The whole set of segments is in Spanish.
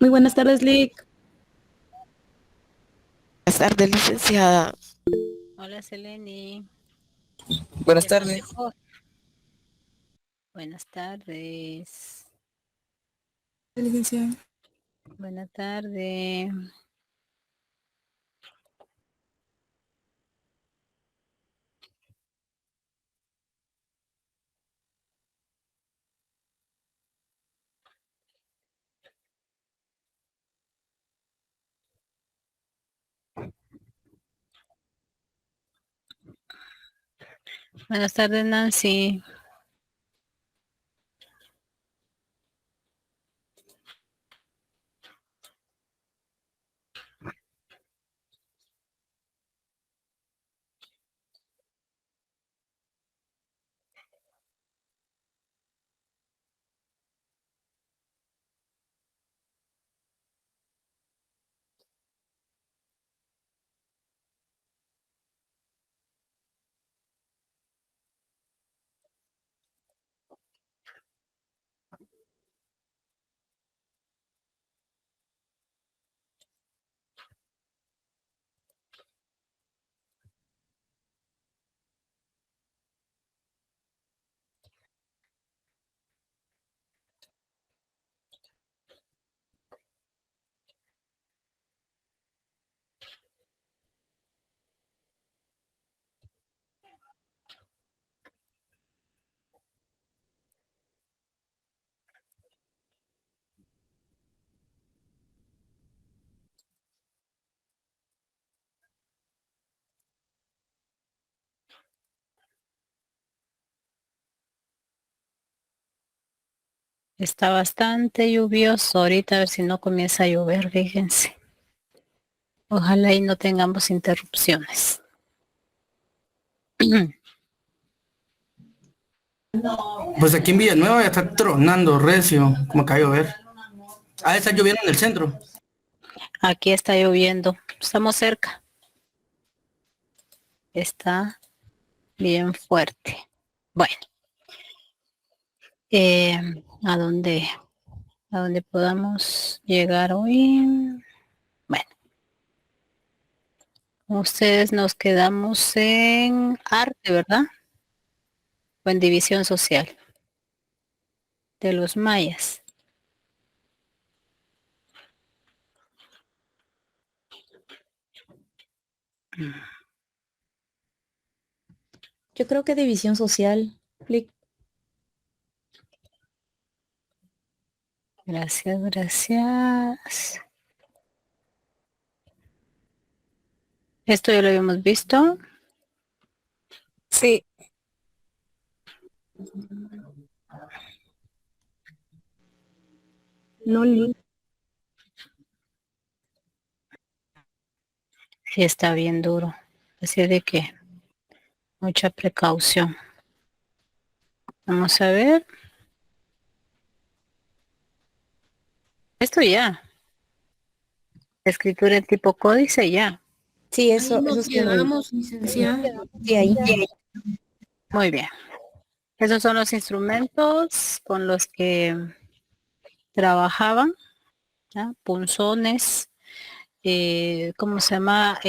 Muy buenas tardes, Lick. Buenas tardes, licenciada. Hola, Seleni. Buenas ¿Ya está tardes. mejor? Buenas tardes. Licenciada. Buenas tardes. Buenas tardes, Nancy. Está bastante lluvioso ahorita, a ver si no comienza a llover, fíjense. Ojalá y no tengamos interrupciones. Pues aquí en Villanueva ya está tronando recio, como que va a llover. Ah, está lloviendo en el centro. Aquí está lloviendo. Estamos cerca. Está bien fuerte. Bueno, eh, ¿a dónde? A dónde podamos llegar hoy. Bueno, ustedes nos quedamos en arte, ¿verdad? O en división social de los mayas. Yo creo que división social, Lick. Gracias, gracias. Esto ya lo habíamos visto. Sí. No, Lick. Sí, está bien duro. Así de que mucha precaución. Vamos a ver. Esto ya. Escritura en tipo códice ya. Sí, Ahí eso nos sí lo vi. quedamos, licenciada. Sí, ahí. Muy bien. Esos son los instrumentos con los que trabajaban, ¿ya? Punzones, ¿cómo se llama?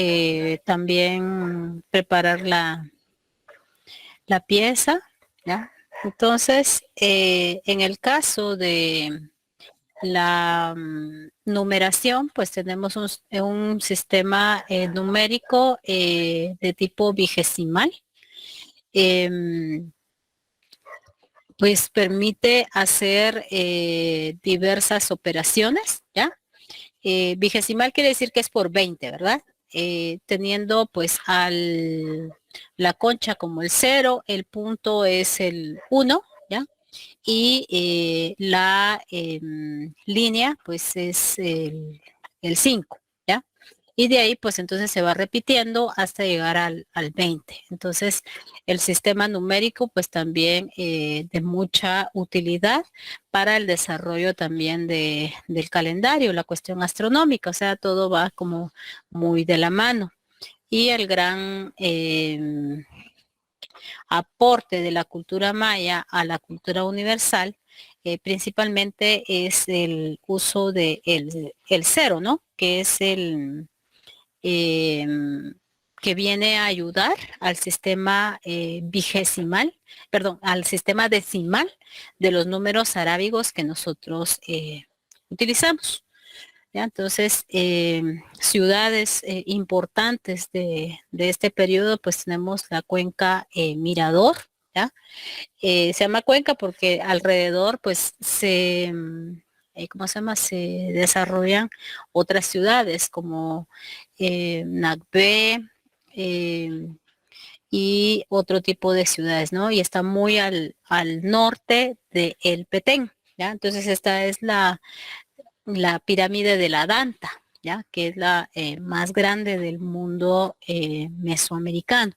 También preparar la pieza, ¿ya? Entonces, en el caso de la numeración, pues tenemos un sistema numérico de tipo vigesimal. Pues permite hacer diversas operaciones, ¿ya? Vigesimal quiere decir que es por 20, ¿verdad? Teniendo pues la concha como el 0, el punto es el 1, ¿ya? Y la línea pues es el 5, ¿ya? Y de ahí pues entonces se va repitiendo hasta llegar al 20. Entonces el sistema numérico pues también de mucha utilidad para el desarrollo también del calendario, la cuestión astronómica, o sea, todo va como muy de la mano. Y el gran aporte de la cultura maya a la cultura universal principalmente es el uso de el cero, ¿no? Que es el que viene a ayudar al sistema vigesimal, perdón, al sistema decimal de los números arábigos que nosotros utilizamos. ¿Ya? Entonces, ciudades importantes de este periodo, pues tenemos la cuenca Mirador, ¿ya? Se llama cuenca porque alrededor, pues, ¿cómo se llama? Se desarrollan otras ciudades como Nagbe, y otro tipo de ciudades, ¿no? Y está muy al norte de El Petén, ¿ya? Entonces, esta es la pirámide de la Danta, ¿ya? Que es la más grande del mundo mesoamericano.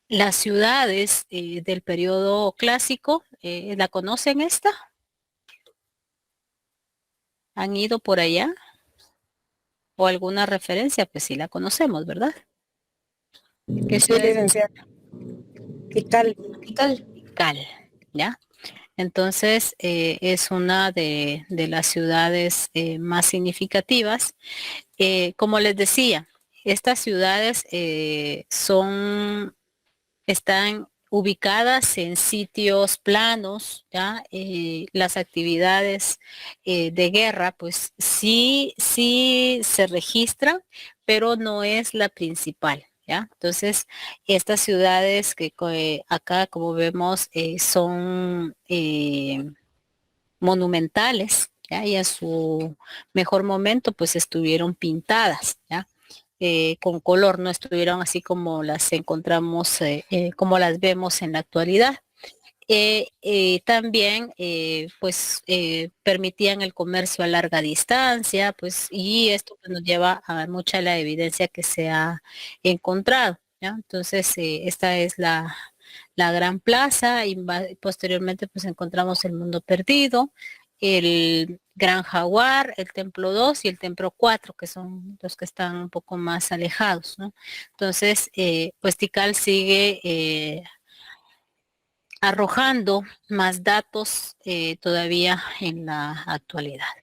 Las ciudades del periodo clásico, ¿la conocen esta? ¿Han ido por allá? ¿O alguna referencia? Pues sí la conocemos, ¿verdad? ¿Qué Sí, ciudad es? licenciada. Tikal. Tikal, ¿ya? Entonces, es una de las ciudades más significativas. Como les decía, estas ciudades están ubicadas en sitios planos, ¿ya? Las actividades de guerra, pues sí se registran, pero no es la principal, ¿ya? Entonces, estas ciudades que acá, como vemos, son monumentales, ¿ya? Y en su mejor momento, pues estuvieron pintadas, ¿ya? Con color, no estuvieron así como las encontramos, como las vemos en la actualidad. También pues permitían el comercio a larga distancia, pues, y esto pues, nos lleva a mucha la evidencia que se ha encontrado, ¿ya? Entonces, esta es la gran plaza y posteriormente pues encontramos el Mundo Perdido, el Gran Jaguar, el Templo 2 y el Templo 4, que son los que están un poco más alejados, ¿no? Entonces, pues Tikal sigue arrojando más datos todavía en la actualidad.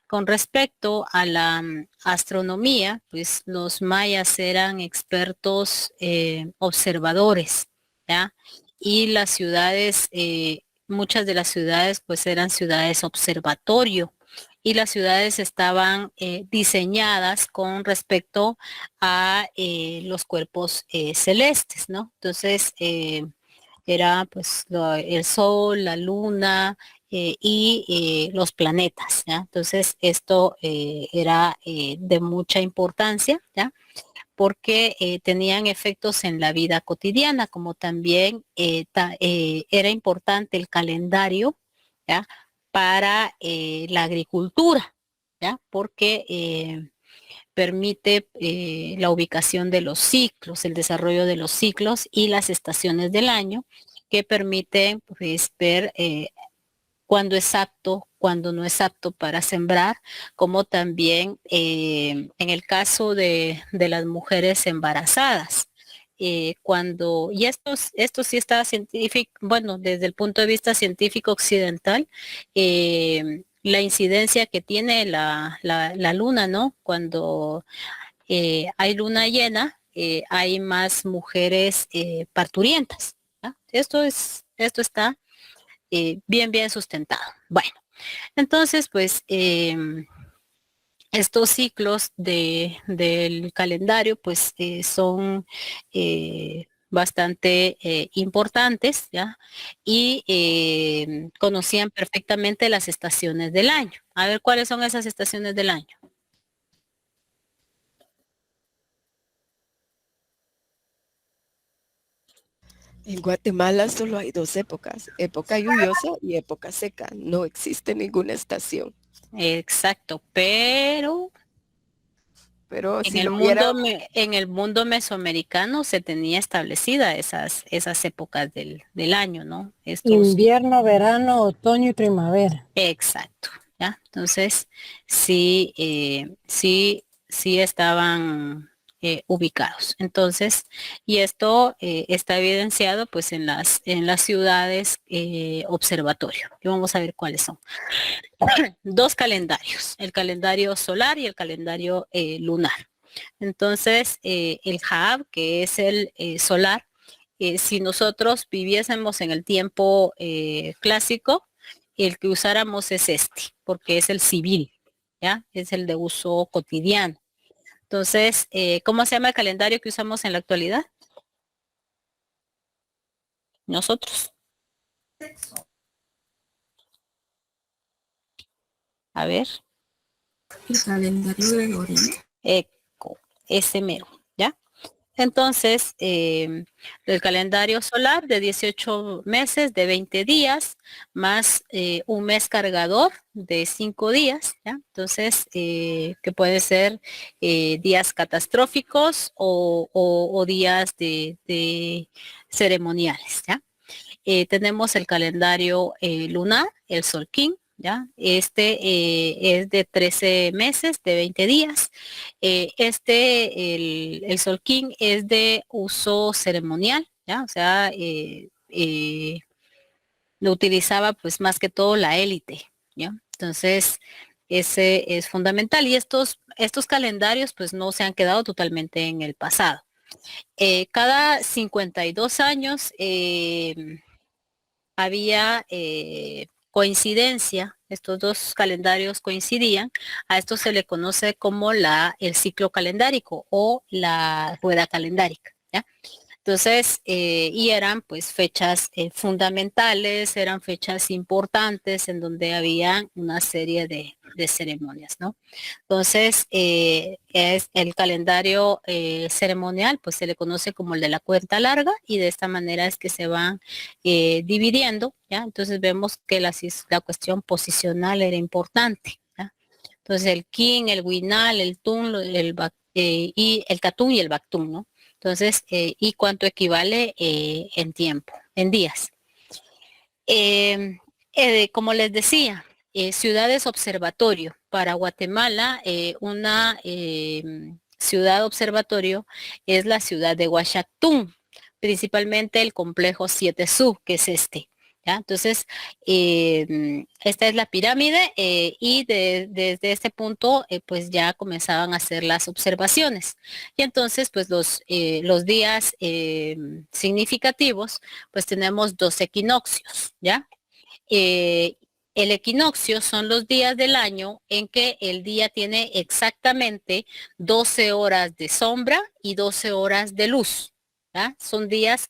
Con respecto a la astronomía, pues los mayas eran expertos observadores, ¿ya? Y las ciudades, muchas de las ciudades pues eran ciudades observatorio y las ciudades estaban diseñadas con respecto a los cuerpos celestes, ¿no? Entonces, era pues el sol, la luna y los planetas, ¿ya? Entonces esto era de mucha importancia, ¿ya? Porque tenían efectos en la vida cotidiana, como también era importante el calendario, ¿ya? Para la agricultura, ¿ya? Porque permite la ubicación de los ciclos, el desarrollo de los ciclos y las estaciones del año, que permiten pues, ver cuándo es apto, cuándo no es apto para sembrar, como también en el caso de las mujeres embarazadas. Y esto sí está científico, bueno, desde el punto de vista científico occidental, la incidencia que tiene la luna, ¿no? Cuando hay luna llena, hay más mujeres parturientas, ¿ya? Esto está bien sustentado. Bueno, entonces, pues, estos ciclos del calendario, pues, son bastante importantes, ¿ya? Y conocían perfectamente las estaciones del año. A ver, ¿cuáles son esas estaciones del año? En Guatemala solo hay dos épocas, época lluviosa y época seca. No existe ninguna estación. Exacto, pero Pero en si el lo hubiera, en el mundo mesoamericano se tenía establecida esas épocas del año, ¿no? Estos, Invierno, verano, otoño y primavera. exacto, ¿ya? Entonces, sí estaban ubicados. Entonces, y esto está evidenciado pues en las ciudades observatorio. Y vamos a ver cuáles son. Dos calendarios, el calendario solar y el calendario lunar. Entonces, el Haab, que es el solar, si nosotros viviésemos en el tiempo clásico, el que usáramos es este, porque es el civil, ¿ya? Es el de uso cotidiano. Entonces, ¿cómo se llama el calendario que usamos en la actualidad? Nosotros. A ver. El calendario gregoriano. Eco, ese mero, ¿ya? Entonces, el calendario solar de 18 meses, de 20 días, más un mes cargador de 5 días, ¿ya? Entonces, que puede ser días catastróficos o días de ceremoniales, ¿ya? Tenemos el calendario lunar, el Solquín, ¿ya? Este es de 13 meses, de 20 días. El Solquín es de uso ceremonial, ¿ya? O sea, lo utilizaba pues más que todo la élite, ¿ya? Entonces, ese es fundamental y estos calendarios pues no se han quedado totalmente en el pasado. Cada 52 años había coincidencia, estos dos calendarios coincidían, a esto se le conoce como el ciclo calendárico o la rueda calendárica, ¿ya? Entonces, y eran pues fechas fundamentales, eran fechas importantes en donde había una serie de ceremonias, ¿no? Entonces, es el calendario ceremonial, pues se le conoce como el de la cuenta larga y de esta manera es que se van dividiendo, ¿ya? Entonces vemos que la cuestión posicional era importante, ¿ya? Entonces el kin, el winal, el tun, y el catún y el bactún, ¿no? Entonces, ¿y cuánto equivale en tiempo, en días? Como les decía, ciudades observatorio. Para Guatemala, una ciudad observatorio es la ciudad de Huachactún, principalmente el complejo 7 que es este. ¿Ya? Entonces, esta es la pirámide y desde este punto, pues ya comenzaban a hacer las observaciones. Y entonces, pues los días significativos, pues tenemos 2 equinoccios, ¿ya? El equinoccio son los días del año en que el día tiene exactamente 12 horas de sombra y 12 horas de luz, ¿ya? Son días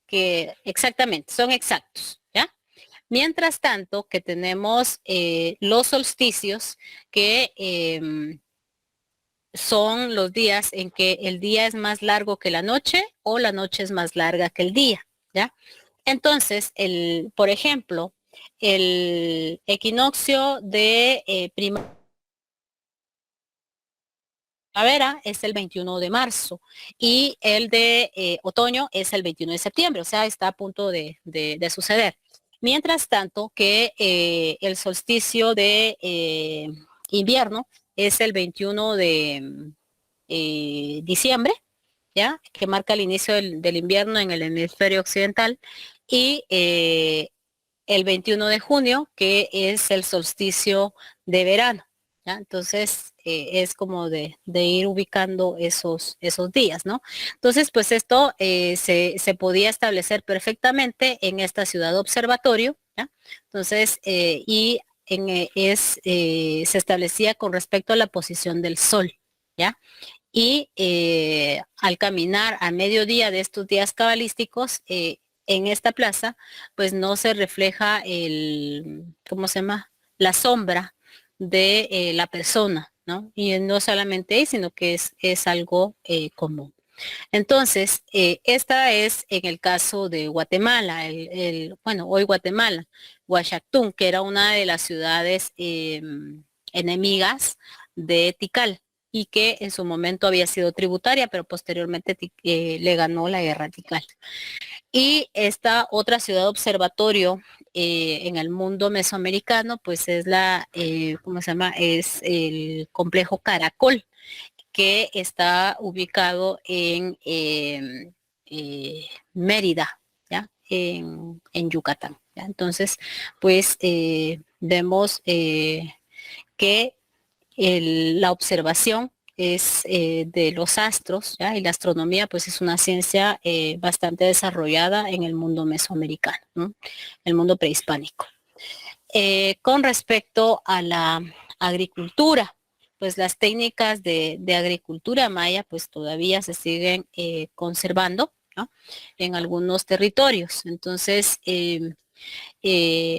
que exactamente, son exactos, ¿ya? Mientras tanto, que tenemos los solsticios, que son los días en que el día es más largo que la noche o la noche es más larga que el día, ¿ya? Entonces, por ejemplo, el equinoccio de primavera es el 21 de marzo y el de otoño es el 21 de septiembre, o sea, está a punto de suceder. Mientras tanto que el solsticio de invierno es el 21 de diciembre, ¿ya? Que marca el inicio del invierno en el hemisferio occidental, y el 21 de junio, que es el solsticio de verano, ¿ya? Entonces, es como de ir ubicando esos días, ¿no? Entonces, pues esto se podía establecer perfectamente en esta ciudad observatorio, ¿ya? Entonces, se establecía con respecto a la posición del sol, ¿ya? Y al caminar a mediodía de estos días cabalísticos, en esta plaza, pues no se refleja ¿cómo se llama? La sombra de la persona, ¿no? Y no solamente ahí, sino que es algo común. Entonces, esta es en el caso de Guatemala, bueno, hoy Guatemala, Huachactún, que era una de las ciudades enemigas de Tikal y que en su momento había sido tributaria, pero posteriormente le ganó la guerra a Tikal. Y esta otra ciudad observatorio en el mundo mesoamericano, pues es ¿cómo se llama? Es el complejo Caracol, que está ubicado en Mérida, ¿ya? En Yucatán, ¿ya? Entonces, pues vemos que la observación es de los astros, ¿ya? Y la astronomía pues es una ciencia bastante desarrollada en el mundo mesoamericano, ¿no? El mundo prehispánico. Con respecto a la agricultura, pues las técnicas de agricultura maya pues todavía se siguen conservando, ¿no? En algunos territorios. Entonces,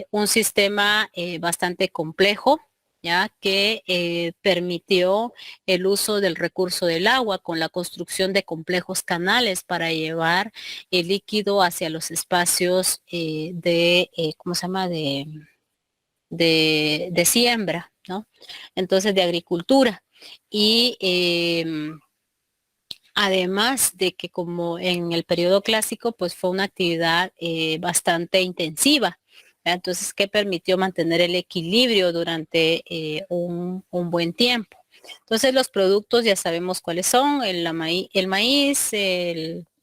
un sistema bastante complejo, ya que permitió el uso del recurso del agua con la construcción de complejos canales para llevar el líquido hacia los espacios ¿cómo se llama? De siembra, ¿no? Entonces, de agricultura. Y además de que como en el periodo clásico, pues fue una actividad bastante intensiva, ¿verdad? Entonces, que permitió mantener el equilibrio durante un buen tiempo. Entonces, los productos ya sabemos cuáles son, el maíz,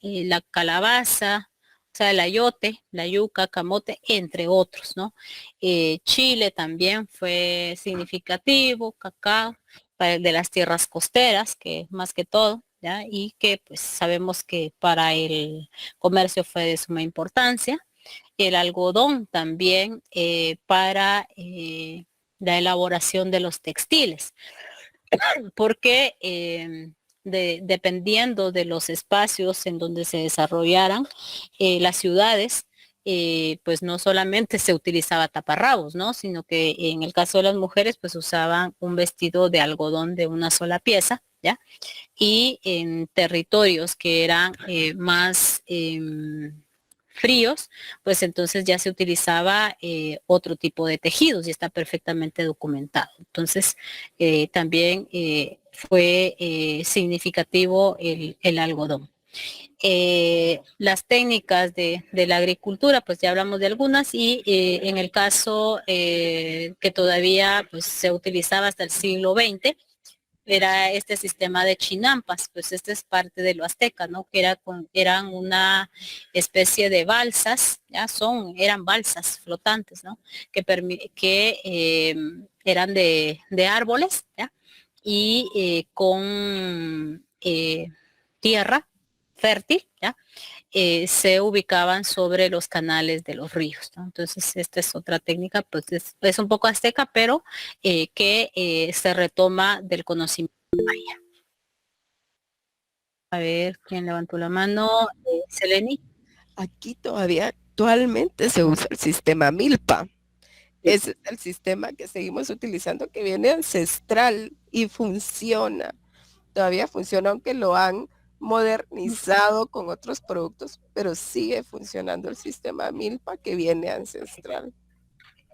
la calabaza, o sea, el ayote, la yuca, camote, entre otros, ¿no? Chile también fue significativo, cacao, de las tierras costeras, que más que todo, ¿ya? Y que pues sabemos que para el comercio fue de suma importancia. El algodón también para la elaboración de los textiles, porque dependiendo de los espacios en donde se desarrollaran las ciudades, pues no solamente se utilizaba taparrabos, ¿no? Sino que en el caso de las mujeres, pues usaban un vestido de algodón de una sola pieza, ¿ya? Y en territorios que eran más fríos, pues entonces ya se utilizaba otro tipo de tejidos y está perfectamente documentado. Entonces, también fue significativo el algodón. Las técnicas de la agricultura, pues ya hablamos de algunas y en el caso que todavía pues, se utilizaba hasta el siglo XX, era este sistema de chinampas, pues este es parte de lo azteca, ¿no? Que eran una especie de balsas, ya eran balsas flotantes, ¿no? Que eran de árboles, ¿ya? Y con tierra fértil, ¿ya? Se ubicaban sobre los canales de los ríos, ¿no? Entonces, esta es otra técnica, pues es un poco azteca, pero que se retoma del conocimiento maya. A ver, ¿quién levantó la mano? Seleni. Aquí todavía actualmente se usa el sistema Milpa. Ese es el sistema que seguimos utilizando, que viene ancestral y funciona. Todavía funciona, aunque lo han modernizado con otros productos, pero sigue funcionando el sistema Milpa que viene ancestral.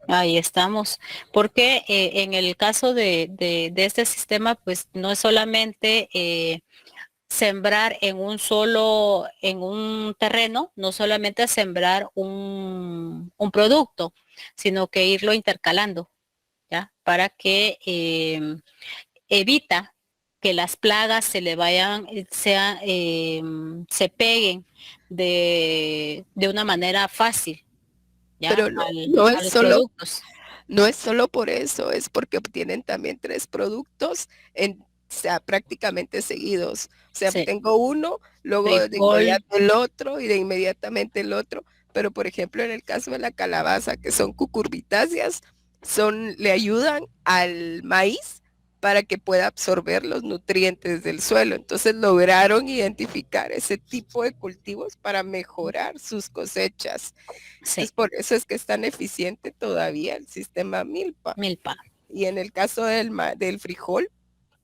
Ahí estamos, porque en el caso de este sistema, pues no es solamente sembrar en un terreno, no solamente sembrar un producto, sino que irlo intercalando, ¿ya? Para que evita que las plagas se le vayan, se peguen de una manera fácil, ¿ya? Pero no A es los solo, productos. no es solo por eso, es porque obtienen también 3 productos o sea, prácticamente seguidos. O sea, Sí. tengo uno, luego de Frijol, inmediato el otro y de inmediatamente el otro. Pero por ejemplo, en el caso de la calabaza, que son cucurbitáceas, le ayudan al maíz para que pueda absorber los nutrientes del suelo. Entonces lograron identificar ese tipo de cultivos para mejorar sus cosechas. sí, Entonces, por eso es que es tan eficiente todavía el sistema Milpa. milpa. Y en el caso del frijol,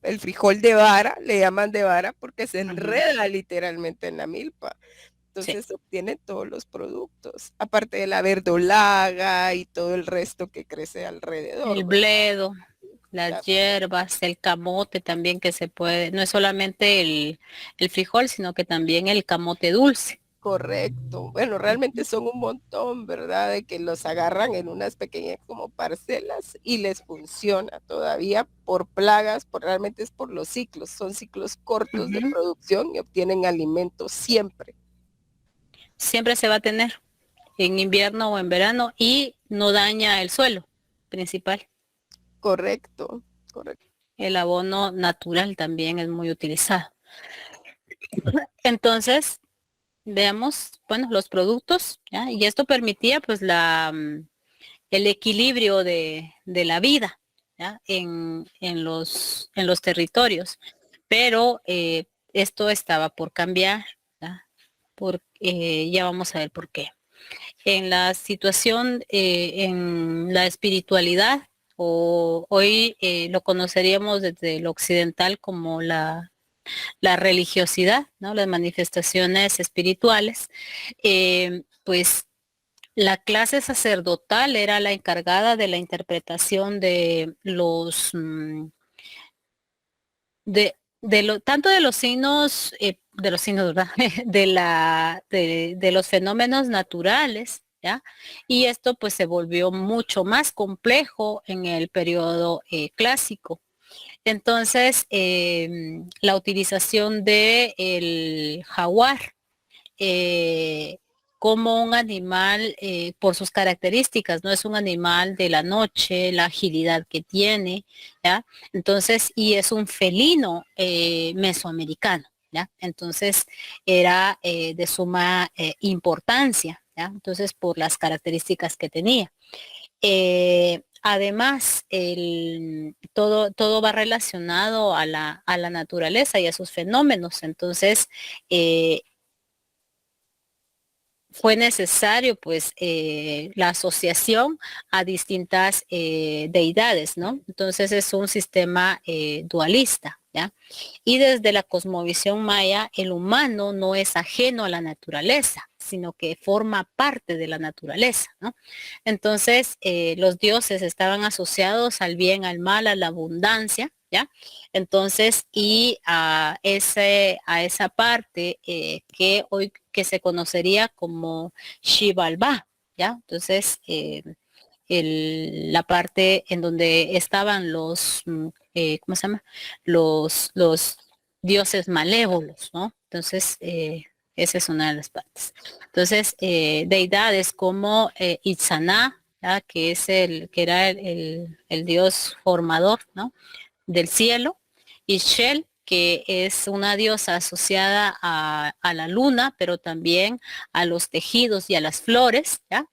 el frijol de vara, le llaman de vara porque se enreda literalmente en la milpa. Sí. Entonces obtiene todos los productos, aparte de la verdolaga y todo el resto que crece alrededor. El ¿verdad? bledo, las La- hierbas, el camote también que se puede, no es solamente el frijol, sino que también el camote dulce. Correcto. Bueno, realmente son un montón, ¿verdad? De que los agarran en unas pequeñas como parcelas y les funciona todavía por plagas, realmente es por los ciclos. Son ciclos cortos de producción y obtienen alimentos siempre. Siempre se va a tener en invierno o en verano y no daña el suelo principal. Correcto, correcto. El abono natural también es muy utilizado. Entonces, veamos, bueno, los productos, ¿ya? Y esto permitía pues el equilibrio de la vida, ¿ya? En los territorios. Pero esto estaba por cambiar, ¿ya? Ya vamos a ver por qué. En la situación, en la espiritualidad, o hoy lo conoceríamos desde lo occidental como la religiosidad, ¿no? Las manifestaciones espirituales, pues la clase sacerdotal era la encargada de la interpretación de los tanto de los signos, ¿verdad? De los fenómenos naturales, ¿ya? Y esto pues se volvió mucho más complejo en el periodo clásico. Entonces, la utilización de el jaguar como un animal por sus características, no es un animal de la noche, la agilidad que tiene, ¿ya? Entonces, y es un felino mesoamericano, ¿ya? Entonces, era de suma importancia, ¿ya? Entonces, por las características que tenía. Además, todo va relacionado a la naturaleza y a sus fenómenos. Entonces, fue necesario pues la asociación a distintas deidades, ¿no? Entonces es un sistema dualista, ¿ya? Y desde la cosmovisión maya, el humano no es ajeno a la naturaleza, sino que forma parte de la naturaleza, ¿no? Entonces los dioses estaban asociados al bien, al mal, a la abundancia, ¿ya? Entonces, y a esa parte que hoy que se conocería como Xibalbá, ¿ya? Entonces, la parte en donde estaban ¿cómo se llama? Los dioses malévolos, ¿no? Entonces, esa es una de las partes. Entonces, deidades como Itzaná, ¿ya? Que era el dios formador, ¿no? Del cielo, y Shel, que es una diosa asociada a la luna, pero también a los tejidos y a las flores, ¿ya?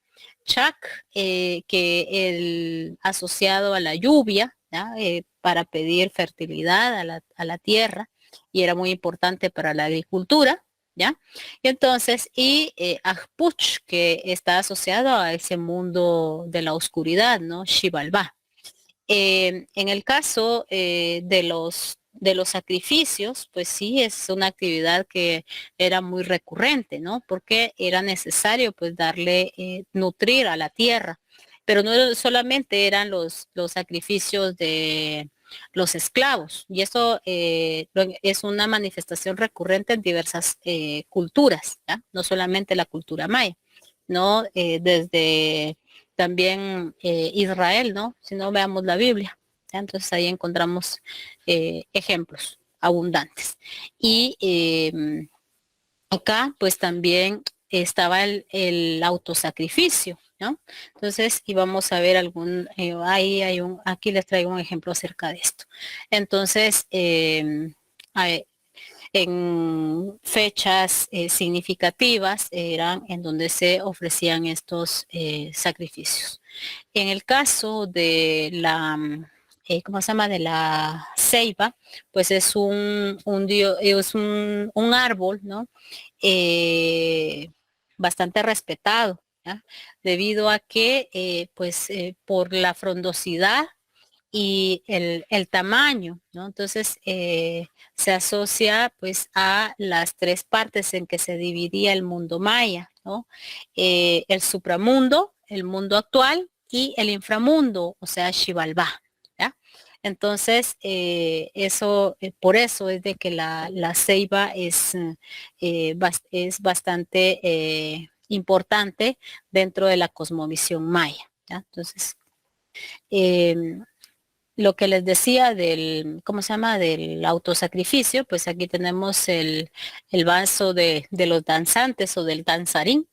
Chak, que el asociado a la lluvia, ¿ya? Para pedir fertilidad a la tierra, y era muy importante para la agricultura, ¿ya? Y entonces, Ajpuch, que está asociado a ese mundo de la oscuridad, ¿no? Xibalbá. En el caso de los sacrificios, pues sí, es una actividad que era muy recurrente, ¿no? Porque era necesario pues darle, nutrir a la tierra. Pero no solamente eran los sacrificios de los esclavos, y eso es una manifestación recurrente en diversas culturas, ¿ya? No solamente la cultura maya, ¿no? Desde también Israel, ¿no? Si no veamos la Biblia, ¿ya? Entonces ahí encontramos ejemplos abundantes. Y acá pues también estaba el autosacrificio, ¿no? Entonces íbamos a ver aquí les traigo un ejemplo acerca de esto. Entonces, en fechas significativas eran en donde se ofrecían estos sacrificios. En el caso de ¿cómo se llama? De la ceiba, pues es un árbol, ¿no? Bastante respetado, ¿ya? Debido a que, pues, por la frondosidad y el tamaño, ¿no? Entonces, se asocia pues a las tres partes en que se dividía el mundo maya, ¿no? El supramundo, el mundo actual y el inframundo, o sea, Xibalbá, ¿ya? Entonces, por eso es de que la ceiba es bastante importante dentro de la cosmovisión maya, ¿ya? Entonces, em, lo que les decía del, ¿cómo se llama? Del autosacrificio, pues aquí tenemos el vaso de los danzantes o del danzarín.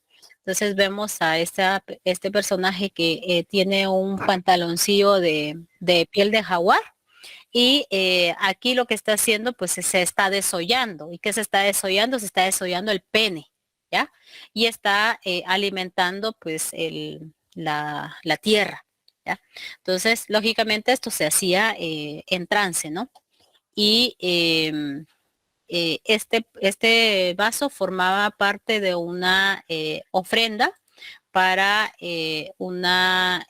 Entonces vemos a este personaje que tiene un pantaloncillo de piel de jaguar y aquí lo que está haciendo pues se está desollando. ¿Y qué se está desollando? Se está desollando el pene, ¿ya? Y está alimentando pues la tierra, ¿ya? Entonces, lógicamente esto se hacía en trance, ¿no? Y este vaso formaba parte de una ofrenda para una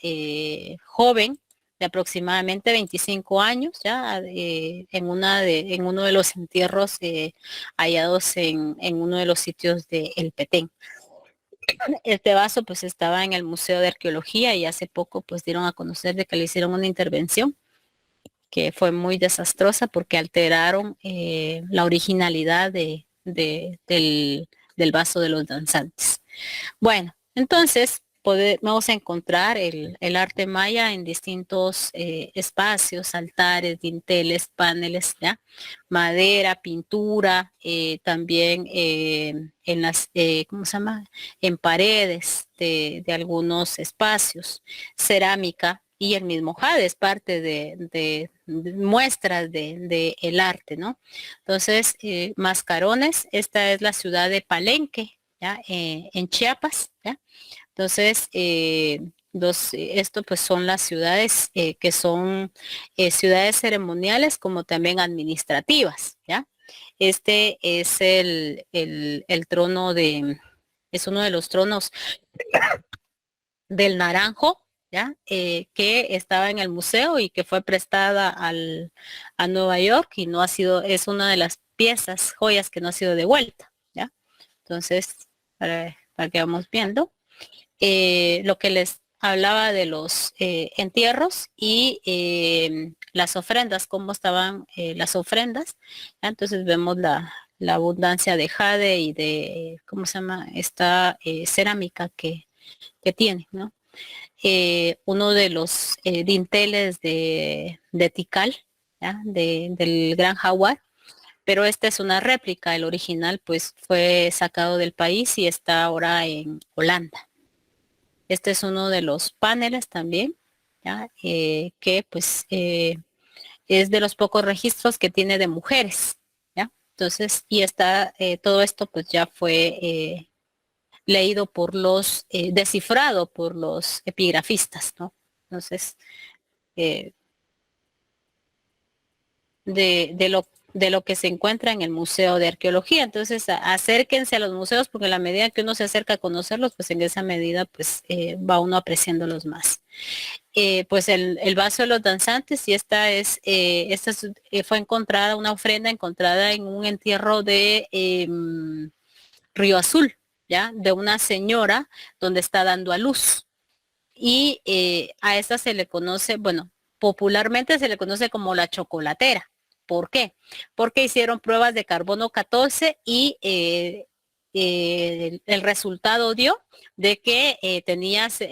joven de aproximadamente 25 años, ya en uno de los entierros hallados en uno de los sitios de El Petén. Este vaso pues estaba en el Museo de Arqueología y hace poco pues dieron a conocer de que le hicieron una intervención que fue muy desastrosa porque alteraron la originalidad del vaso de los danzantes. Bueno, entonces vamos a encontrar el arte maya en distintos espacios, altares, dinteles, paneles, ¿ya? Madera, pintura, también en las, ¿cómo se llama? En paredes de algunos espacios, cerámica y el mismo jade es parte de muestras de el arte, ¿no? Entonces, mascarones, esta es la ciudad de Palenque, ¿ya? En Chiapas, ¿ya? Entonces, esto pues son las ciudades que son ciudades ceremoniales como también administrativas, ¿ya? Este es el trono es uno de los tronos del Naranjo, ¿ya? Que estaba en el museo y que fue prestada a Nueva York y no ha sido, es una de las piezas, joyas que no ha sido devuelta, ¿ya? Entonces, para que vamos viendo lo que les hablaba de los entierros y las ofrendas, cómo estaban las ofrendas. ¿Ya? Entonces vemos la abundancia de jade y de, ¿cómo se llama? Esta cerámica que tiene, ¿no? Uno de los dinteles de Tikal, ¿ya? Del Gran Jaguar, pero esta es una réplica, el original pues fue sacado del país y está ahora en Holanda. Este es uno de los paneles también, ¿ya? Que pues es de los pocos registros que tiene de mujeres, ¿ya? Entonces, y está, todo esto pues ya fue leído por descifrado por los epigrafistas, ¿no? Entonces, eh, de lo que se encuentra en el Museo de Arqueología. Entonces, acérquense a los museos porque a la medida que uno se acerca a conocerlos, pues en esa medida pues va uno apreciándolos más. Pues el vaso de los danzantes y fue encontrada, una ofrenda encontrada en un entierro de Río Azul, ¿ya? De una señora donde está dando a luz. Y a esta se le conoce, bueno, popularmente se le conoce como la chocolatera. ¿Por qué? Porque hicieron pruebas de carbono 14 y el resultado dio de que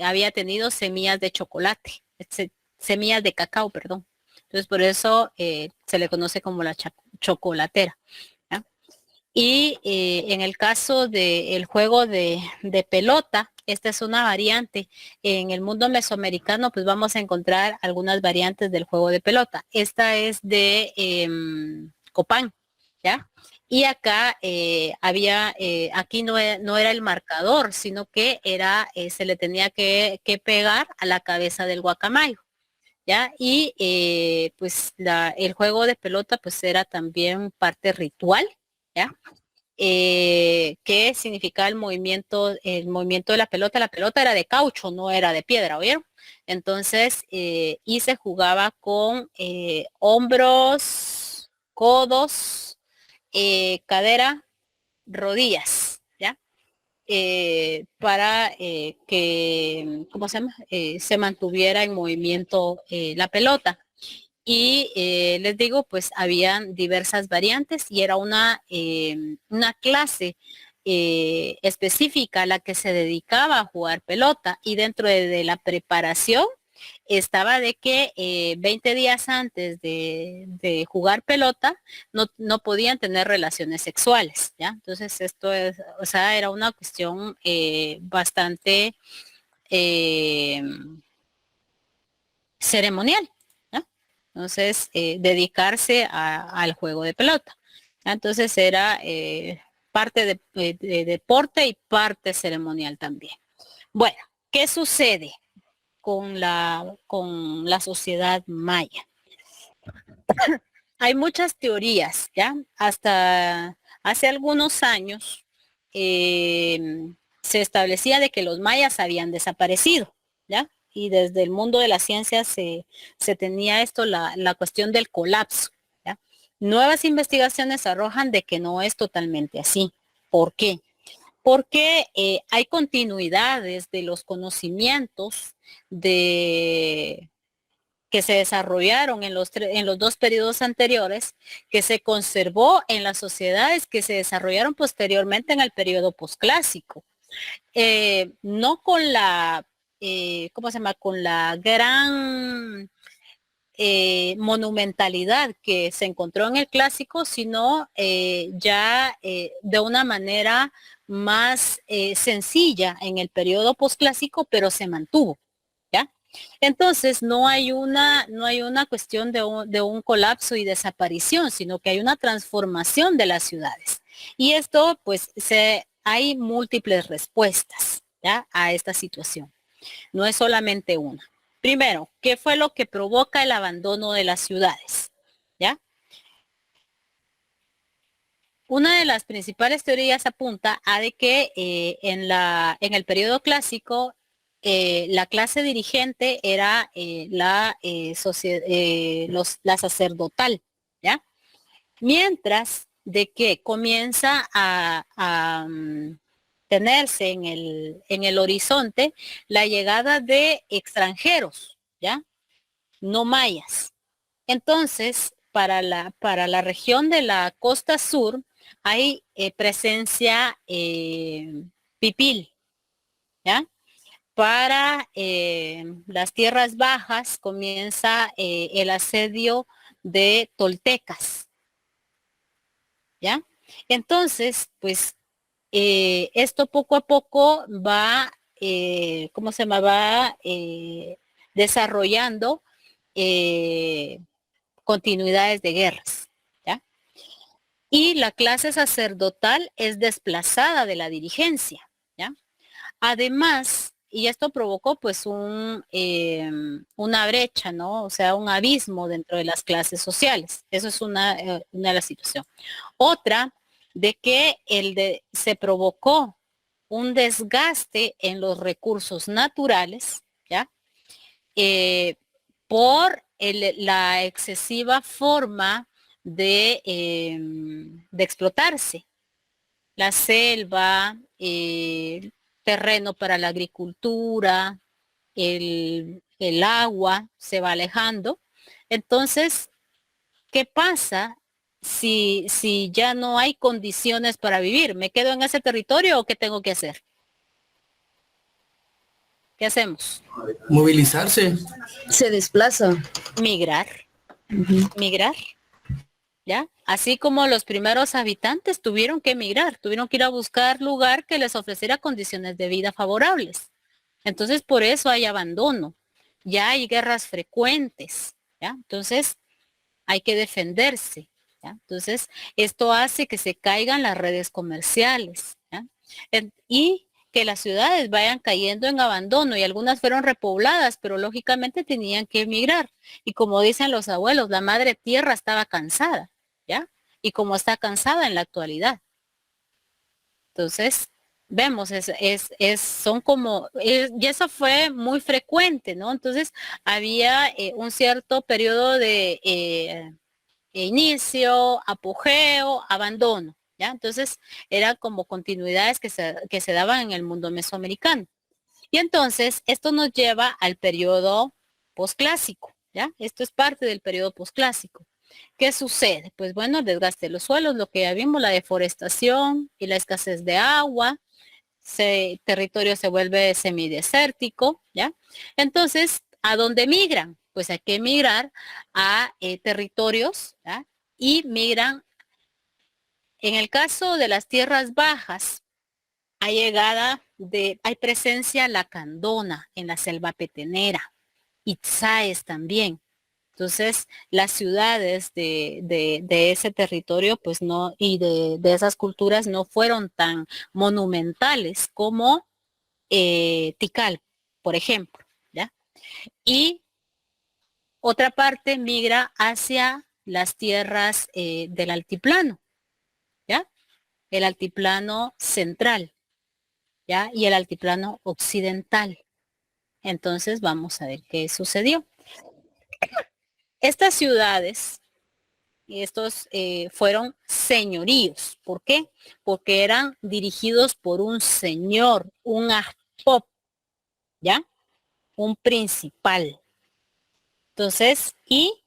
había tenido semillas de chocolate, semillas de cacao, perdón. Entonces por eso se le conoce como la chocolatera. ¿Ya? Y en el caso del juego de pelota, esta es una variante. En el mundo mesoamericano, pues vamos a encontrar algunas variantes del juego de pelota. Esta es de Copán, ¿ya? Y acá aquí no era el marcador, sino que se le tenía que pegar a la cabeza del guacamayo, ¿ya? Y pues el juego de pelota pues era también parte ritual, ¿ya? Que significaba el movimiento de la pelota era de caucho, no era de piedra, ¿oyeron? Entonces, y se jugaba con hombros, codos, cadera, rodillas, ¿ya? Para que, ¿cómo se llama? Se mantuviera en movimiento la pelota. y les digo, pues habían diversas variantes y era una clase específica a la que se dedicaba a jugar pelota y dentro de la preparación estaba de que 20 días antes de jugar pelota no podían tener relaciones sexuales, ¿ya? Entonces esto es, o sea, era una cuestión bastante ceremonial, ¿no? Entonces, dedicarse al juego de pelota. Entonces era parte de deporte y parte ceremonial también. Bueno, ¿qué sucede con la sociedad maya? Hay muchas teorías, ¿ya? Hasta hace algunos años se establecía de que los mayas habían desaparecido, ¿ya? Y desde el mundo de la ciencia se tenía esto, la cuestión del colapso, ¿ya? Nuevas investigaciones arrojan de que no es totalmente así. ¿Por qué? Porque hay continuidades de los conocimientos de que se desarrollaron en los dos periodos anteriores, que se conservó en las sociedades que se desarrollaron posteriormente en el periodo posclásico. No con la, ¿cómo se llama? Con la gran monumentalidad que se encontró en el clásico, sino ya de una manera más sencilla en el periodo posclásico, pero se mantuvo, ¿ya? Entonces no hay una cuestión de un colapso y desaparición, sino que hay una transformación de las ciudades. Y esto, pues, hay múltiples respuestas, ¿ya? A esta situación. No es solamente una. Primero, ¿qué fue lo que provoca el abandono de las ciudades? ¿Ya? Una de las principales teorías apunta a de que en el periodo clásico la clase dirigente era la sacerdotal, ¿ya? Mientras de que comienza a tenerse en el horizonte la llegada de extranjeros, ¿ya? No mayas. Entonces, para la región de la costa sur hay presencia pipil, ¿ya? Para las tierras bajas comienza el asedio de toltecas, ¿ya? Entonces, pues esto poco a poco va, ¿cómo se llama? Va desarrollando continuidades de guerras, ¿ya? Y la clase sacerdotal es desplazada de la dirigencia, ¿ya? Además, y esto provocó pues una brecha, ¿no? O sea, un abismo dentro de las clases sociales. Eso es una de las situaciones. Otra, de que se provocó un desgaste en los recursos naturales, ¿ya? Por la excesiva forma de explotarse. La selva, terreno para la agricultura, el agua se va alejando. Entonces, ¿qué pasa si ya no hay condiciones para vivir? ¿Me quedo en ese territorio o qué tengo que hacer? ¿Qué hacemos? Movilizarse. Se desplaza. Migrar, Ujú. migrar, ¿ya? Así como los primeros habitantes tuvieron que emigrar, tuvieron que ir a buscar lugar que les ofreciera condiciones de vida favorables. Entonces, por eso hay abandono. Ya hay guerras frecuentes, ¿ya? Entonces, hay que defenderse, ¿ya? Entonces, esto hace que se caigan las redes comerciales, ¿ya? Y que las ciudades vayan cayendo en abandono y algunas fueron repobladas, pero lógicamente tenían que emigrar. Y como dicen los abuelos, la madre tierra estaba cansada, ¿ya? Y como está cansada en la actualidad. Entonces, vemos, son como, y eso fue muy frecuente, ¿no? Entonces, había un cierto periodo de inicio, apogeo, abandono, ¿ya? Entonces, eran como continuidades que se daban en el mundo mesoamericano. Y entonces, esto nos lleva al periodo posclásico, ¿ya? Esto es parte del periodo posclásico. ¿Qué sucede? Pues bueno, el desgaste de los suelos, lo que ya vimos, la deforestación y la escasez de agua, territorio se vuelve semidesértico, ¿ya? Entonces, ¿a dónde migran? Pues hay que migrar a territorios, ¿ya? Y migran, en el caso de las tierras bajas, hay presencia lacandona en la selva petenera, itzáes también. Entonces, las ciudades de ese territorio, pues no, y de esas culturas no fueron tan monumentales como Tikal, por ejemplo, ¿ya? Y otra parte migra hacia las tierras del altiplano, ¿ya? El altiplano central, ¿ya? Y el altiplano occidental. Entonces, vamos a ver qué sucedió. Estas ciudades y estos fueron señoríos. ¿Por qué? Porque eran dirigidos por un señor, un ajpop, ¿ya? Un principal. Entonces, y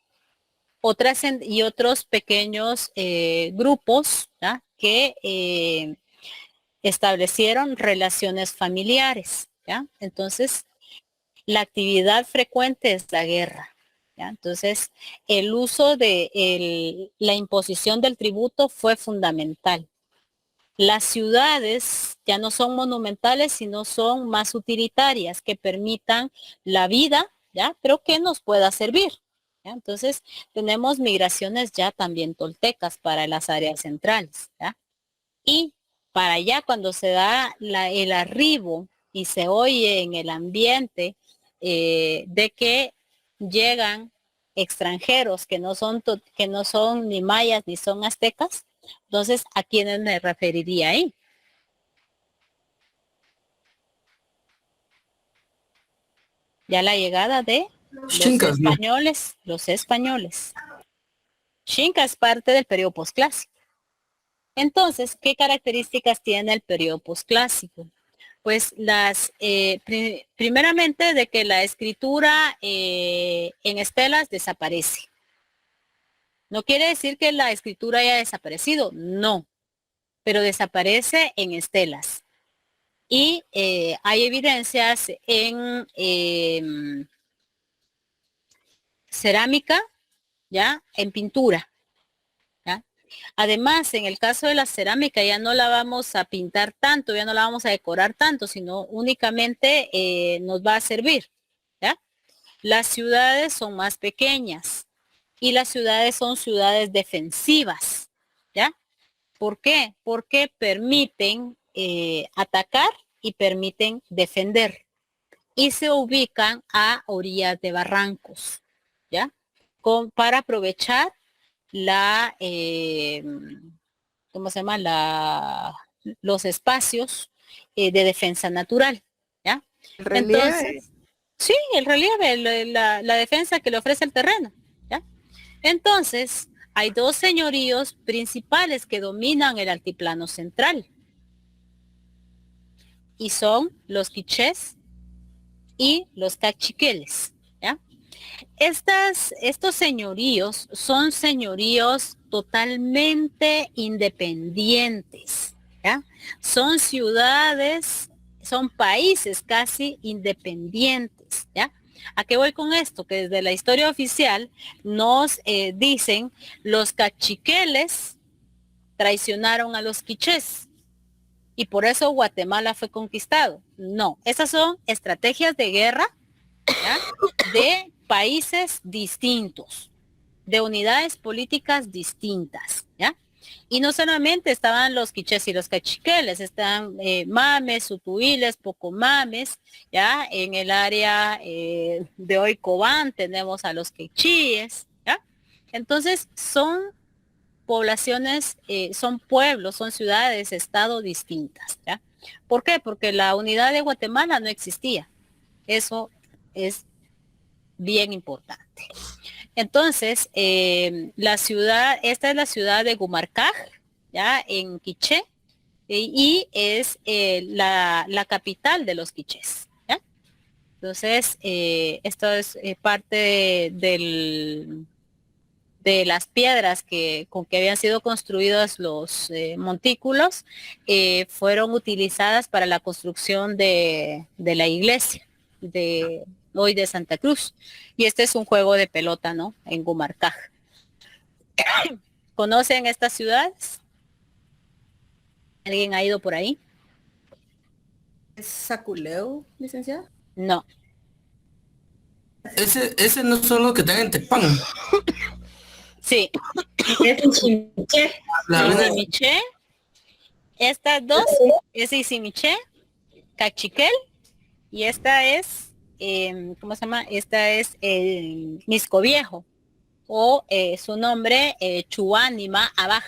otros pequeños grupos, ¿ya? Que establecieron relaciones familiares, ¿ya? Entonces, la actividad frecuente es la guerra. ¿Ya? Entonces, el uso de la imposición del tributo fue fundamental. Las ciudades ya no son monumentales, sino son más utilitarias, que permitan la vida, ¿ya? Pero que nos pueda servir. ¿Ya? Entonces, tenemos migraciones ya también toltecas para las áreas centrales. ¿Ya? Y para allá, cuando se da el arribo y se oye en el ambiente de que llegan extranjeros que no son ni mayas ni son aztecas, entonces ¿a quiénes me referiría ahí? Ya la llegada de Chincas, ¿no? los españoles. Xinca es parte del periodo posclásico. Entonces, ¿qué características tiene el periodo posclásico? Pues primeramente de que la escritura en estelas desaparece. No quiere decir que la escritura haya desaparecido, no, pero desaparece en estelas. Y hay evidencias en cerámica, ¿ya? En pintura, ¿ya? Además, en el caso de la cerámica ya no la vamos a pintar tanto, ya no la vamos a decorar tanto, sino únicamente nos va a servir, ¿ya? Las ciudades son más pequeñas y las ciudades son ciudades defensivas, ¿ya? ¿Por qué? Porque permiten atacar y permiten defender y se ubican a orillas de barrancos, ¿ya? Para aprovechar ¿cómo se llama? Los espacios de defensa natural, ¿ya? El relieve. Entonces, sí, el relieve, la defensa que le ofrece el terreno, ¿ya? Entonces, hay dos señoríos principales que dominan el altiplano central y son los quichés y los cachiqueles, ¿ya? Estos señoríos son señoríos totalmente independientes, ¿ya? Son ciudades, son países casi independientes, ¿ya? ¿A qué voy con esto? Que desde la historia oficial nos dicen los cachiqueles traicionaron a los quichés y por eso Guatemala fue conquistado. No, esas son estrategias de guerra, ¿ya? De países distintos, de unidades políticas distintas, ¿ya? Y no solamente estaban los quichés y los cachiqueles, están mames, utuiles, pocomames, ¿ya? En el área de hoy Cobán tenemos a los quechíes, ¿ya? Entonces son poblaciones, son pueblos, son ciudades, estado distintas, ¿ya? ¿Por qué? Porque la unidad de Guatemala no existía. Eso es bien importante. Entonces, esta es la ciudad de Gumarcaj, ya en Quiché, y es la capital de los quichés, ¿ya? Entonces, esto es parte de las piedras con que habían sido construidos los montículos, fueron utilizadas para la construcción de la iglesia de hoy de Santa Cruz. Y este es un juego de pelota, ¿no? En Gumarcaj. ¿Conocen estas ciudades? ¿Alguien ha ido por ahí? ¿Es Saculeo, licenciada? No. Ese no son los que están en Tepán. Sí. Es Ichimiché. La verdad, Isimiché. Estas dos es Isimiché, Cachiquel, y esta es, ¿cómo se llama? Esta es Misco Viejo, o su nombre, Chuánima Abaj,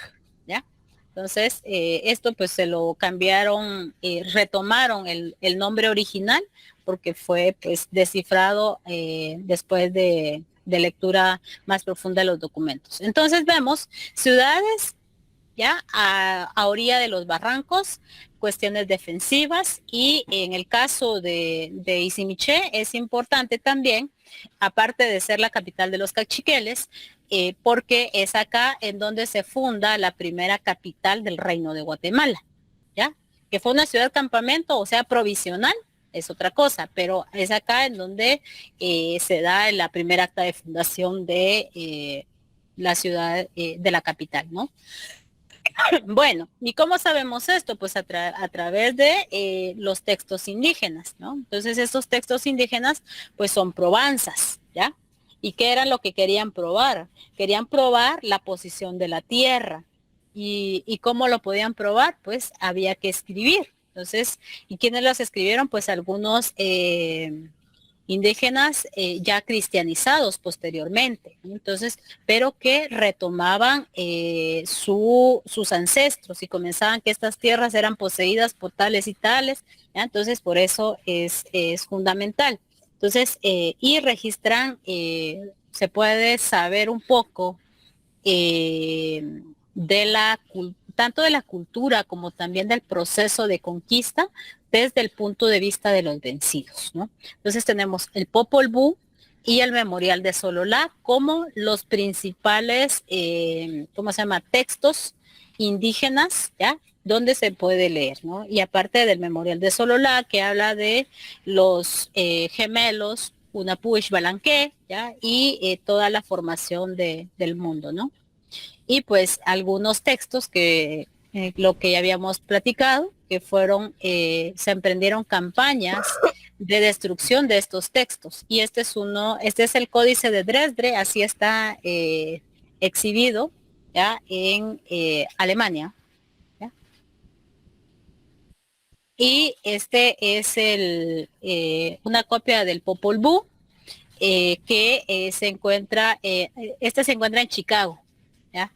¿ya? Entonces, esto pues se lo cambiaron, retomaron el nombre original, porque fue pues descifrado después de lectura más profunda de los documentos. Entonces vemos ciudades ya a orilla de los barrancos, cuestiones defensivas, y en el caso de Isimiché es importante también, aparte de ser la capital de los cachiqueles, porque es acá en donde se funda la primera capital del Reino de Guatemala, ¿ya? Que fue una ciudad campamento, o sea, provisional, es otra cosa, pero es acá en donde se da la primera acta de fundación de la ciudad, de la capital, ¿no? Bueno, ¿y cómo sabemos esto? Pues a través de los textos indígenas, ¿no? Entonces estos textos indígenas pues son probanzas, ¿ya? ¿Y qué era lo que querían probar? Querían probar la posición de la tierra. ¿Y cómo lo podían probar? Pues había que escribir. Entonces, ¿y quiénes los escribieron? Pues algunos indígenas ya cristianizados posteriormente, ¿no? Entonces, pero que retomaban sus ancestros y comenzaban que estas tierras eran poseídas por tales y tales, ¿ya? Entonces por eso es fundamental. Entonces, y registran, se puede saber un poco tanto de la cultura como también del proceso de conquista desde el punto de vista de los vencidos, ¿no? Entonces tenemos el Popol Vuh y el Memorial de Sololá como los principales, ¿cómo se llama?, textos indígenas, ¿ya?, donde se puede leer, ¿no? Y aparte del Memorial de Sololá, que habla de los gemelos, Unapuch Balanqué, ¿ya?, y toda la formación del mundo, ¿no? Y pues algunos textos que lo que ya habíamos platicado, que fueron, se emprendieron campañas de destrucción de estos textos. Y este es el Códice de Dresde, así está exhibido ya en Alemania, ¿ya? Y este es una copia del Popol Vuh que se encuentra, este se encuentra en Chicago, ¿ya?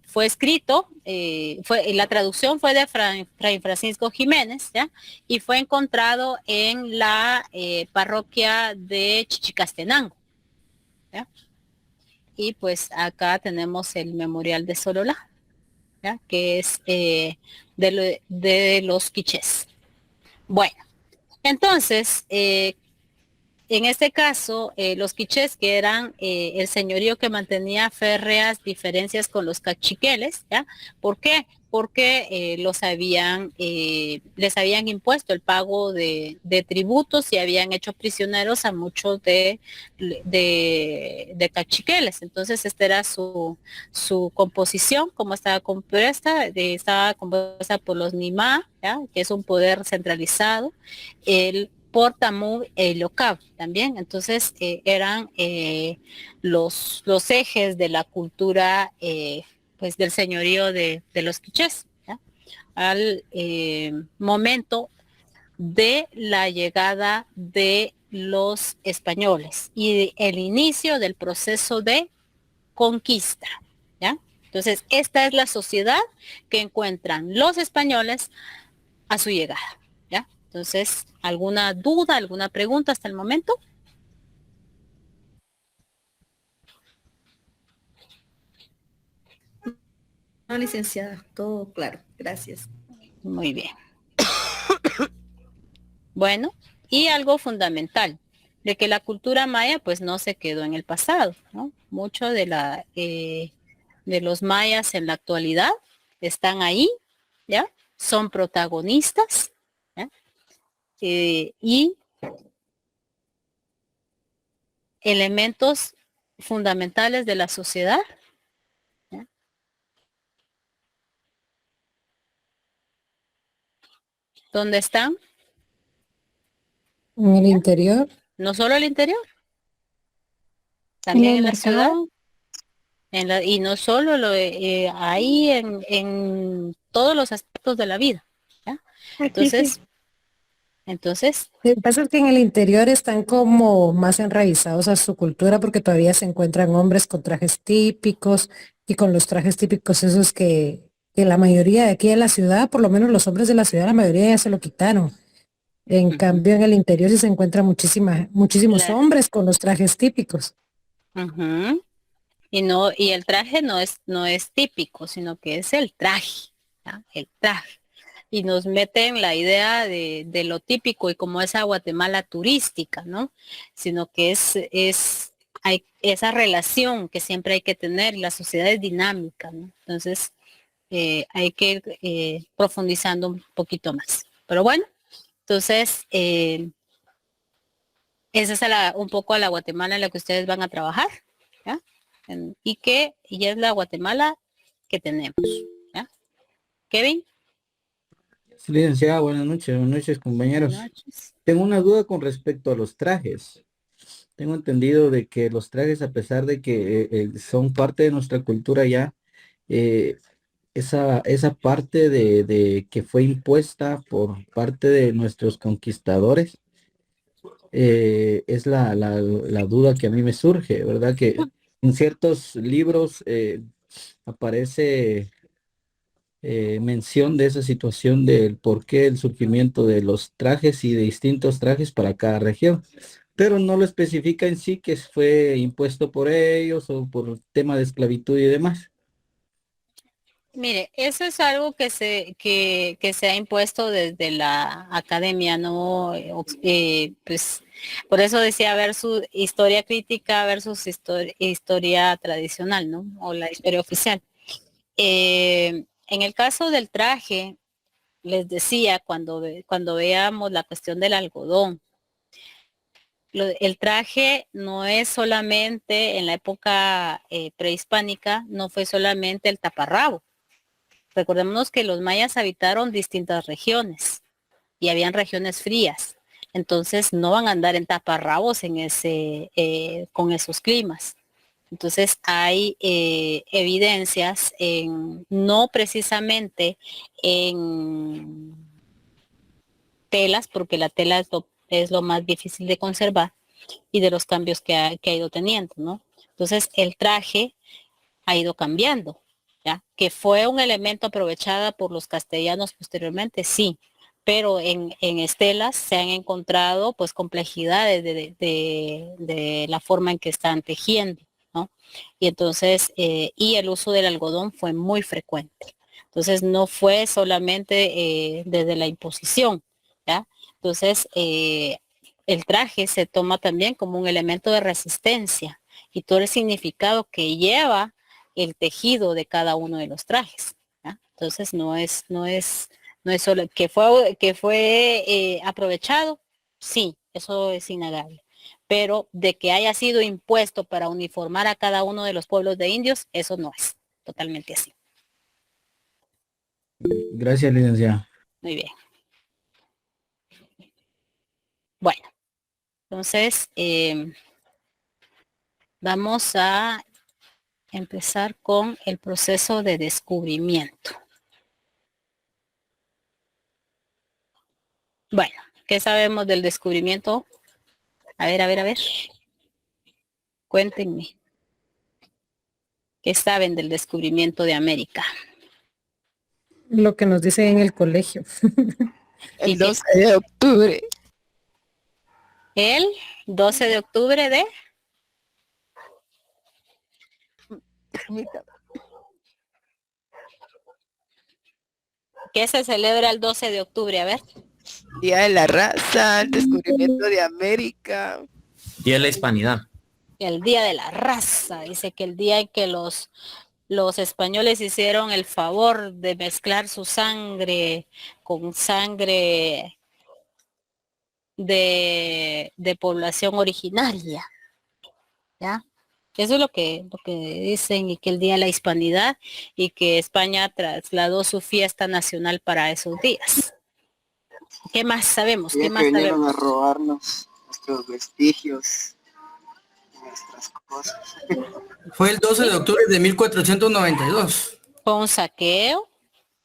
Fue escrito, la traducción fue de Fray Francisco Jiménez, ¿ya? Y fue encontrado en la parroquia de Chichicastenango, ¿ya? Y pues acá tenemos el Memorial de Sololá, ¿ya?, que es de los quichés. Bueno, entonces, en este caso, los quichés, que eran el señorío que mantenía férreas diferencias con los cachiqueles, ¿ya? ¿Por qué? Porque les habían impuesto el pago de tributos y habían hecho prisioneros a muchos de cachiqueles. Entonces, esta era su composición, como estaba compuesta por los Nimá, ¿ya?, que es un poder centralizado, el por Tamú Locab también. Entonces eran los ejes de la cultura pues del señorío de los quichés, ¿ya?, al momento de la llegada de los españoles y el inicio del proceso de conquista, ¿ya? Entonces esta es la sociedad que encuentran los españoles a su llegada, ¿ya? Entonces, ¿alguna duda, alguna pregunta hasta el momento? No, licenciada, todo claro. Gracias. Muy bien. Bueno, Y algo fundamental, de que la cultura maya pues no se quedó en el pasado, ¿no? Mucho de los mayas en la actualidad están ahí, ¿ya? Son protagonistas, ¿ya? Y elementos fundamentales de la sociedad, ¿ya? ¿Dónde están? En el interior, No solo el interior, En también el en la ciudad, mercado. y no solo ahí en todos los aspectos de la vida, ¿ya? Aquí sí. Entonces, lo que pasa es que en el interior están como más enraizados a su cultura porque todavía se encuentran hombres con trajes típicos y con los trajes típicos esos que la mayoría de aquí de la ciudad, por lo menos los hombres de la ciudad, la mayoría ya se lo quitaron. En ujú, cambio, en el interior sí se encuentran muchísimos la- hombres con los trajes típicos. ujú. Y el traje no es típico, sino que es el traje, ¿ya? El traje. Y nos meten la idea de lo típico y como esa Guatemala turística, ¿no? Sino que hay esa relación que siempre hay que tener, y la sociedad es dinámica, ¿no? Entonces, hay que ir profundizando un poquito más. Pero bueno, entonces, esa es un poco a la Guatemala en la que ustedes van a trabajar, ¿ya? Y es la Guatemala que tenemos, ¿ya? Kevin, Sí, licenciada, buenas noches, buenas compañeros. noches. Tengo una duda con respecto a los trajes. Tengo entendido de que los trajes, a pesar de que son parte de nuestra cultura ya, eh, esa parte de que fue impuesta por parte de nuestros conquistadores, es la duda que a mí me surge, ¿verdad? Que en ciertos libros aparece mención de esa situación del por qué el surgimiento de los trajes y de distintos trajes para cada región, pero no lo especifica en sí que fue impuesto por ellos o por tema de esclavitud y demás. Mire, eso es algo que se ha impuesto desde la academia, ¿no? Pues por eso decía versus historia crítica versus historia tradicional, ¿no? O la historia oficial. En el caso del traje, les decía cuando veamos la cuestión del algodón, el traje no es solamente en la época prehispánica, no fue solamente el taparrabo. Recordémonos que los mayas habitaron distintas regiones y habían regiones frías. Entonces no van a andar en taparrabos con esos climas. Entonces hay evidencias no precisamente en telas, porque la tela es lo más difícil de conservar y de los cambios que ha ido teniendo, ¿no? Entonces el traje ha ido cambiando, ¿ya? Que fue un elemento aprovechado por los castellanos posteriormente, sí, pero en estelas se han encontrado pues complejidades de la forma en que están tejiendo, ¿no? Y entonces, y el uso del algodón fue muy frecuente. Entonces no fue solamente desde la imposición, ¿ya? Entonces, el traje se toma también como un elemento de resistencia y todo el significado que lleva el tejido de cada uno de los trajes, ¿ya? Entonces no es solo que fue aprovechado, sí, eso es innegable. Pero de que haya sido impuesto para uniformar a cada uno de los pueblos de indios, eso no es totalmente así. Gracias, licenciada. Muy bien. Bueno, entonces vamos a empezar con el proceso de descubrimiento. Bueno, ¿qué sabemos del descubrimiento? A ver. Cuéntenme. ¿Qué saben del descubrimiento de América? Lo que nos dicen en el colegio. ¿Y El 12 de octubre. el 12 de octubre Permítame. ¿qué se celebra el 12 de octubre? A ver. Día de la raza, el descubrimiento de América. Día de la Hispanidad. El día de la raza, dice que el día en que los españoles hicieron el favor de mezclar su sangre con sangre de población originaria, ¿ya? Eso es lo que dicen, y que el día de la hispanidad, y que España trasladó su fiesta nacional para esos días. ¿Qué más sabemos? ¿Qué Ya que más vinieron sabemos? a robarnos nuestros vestigios, nuestras cosas. Fue el 12 de octubre de 1492. Fue un saqueo,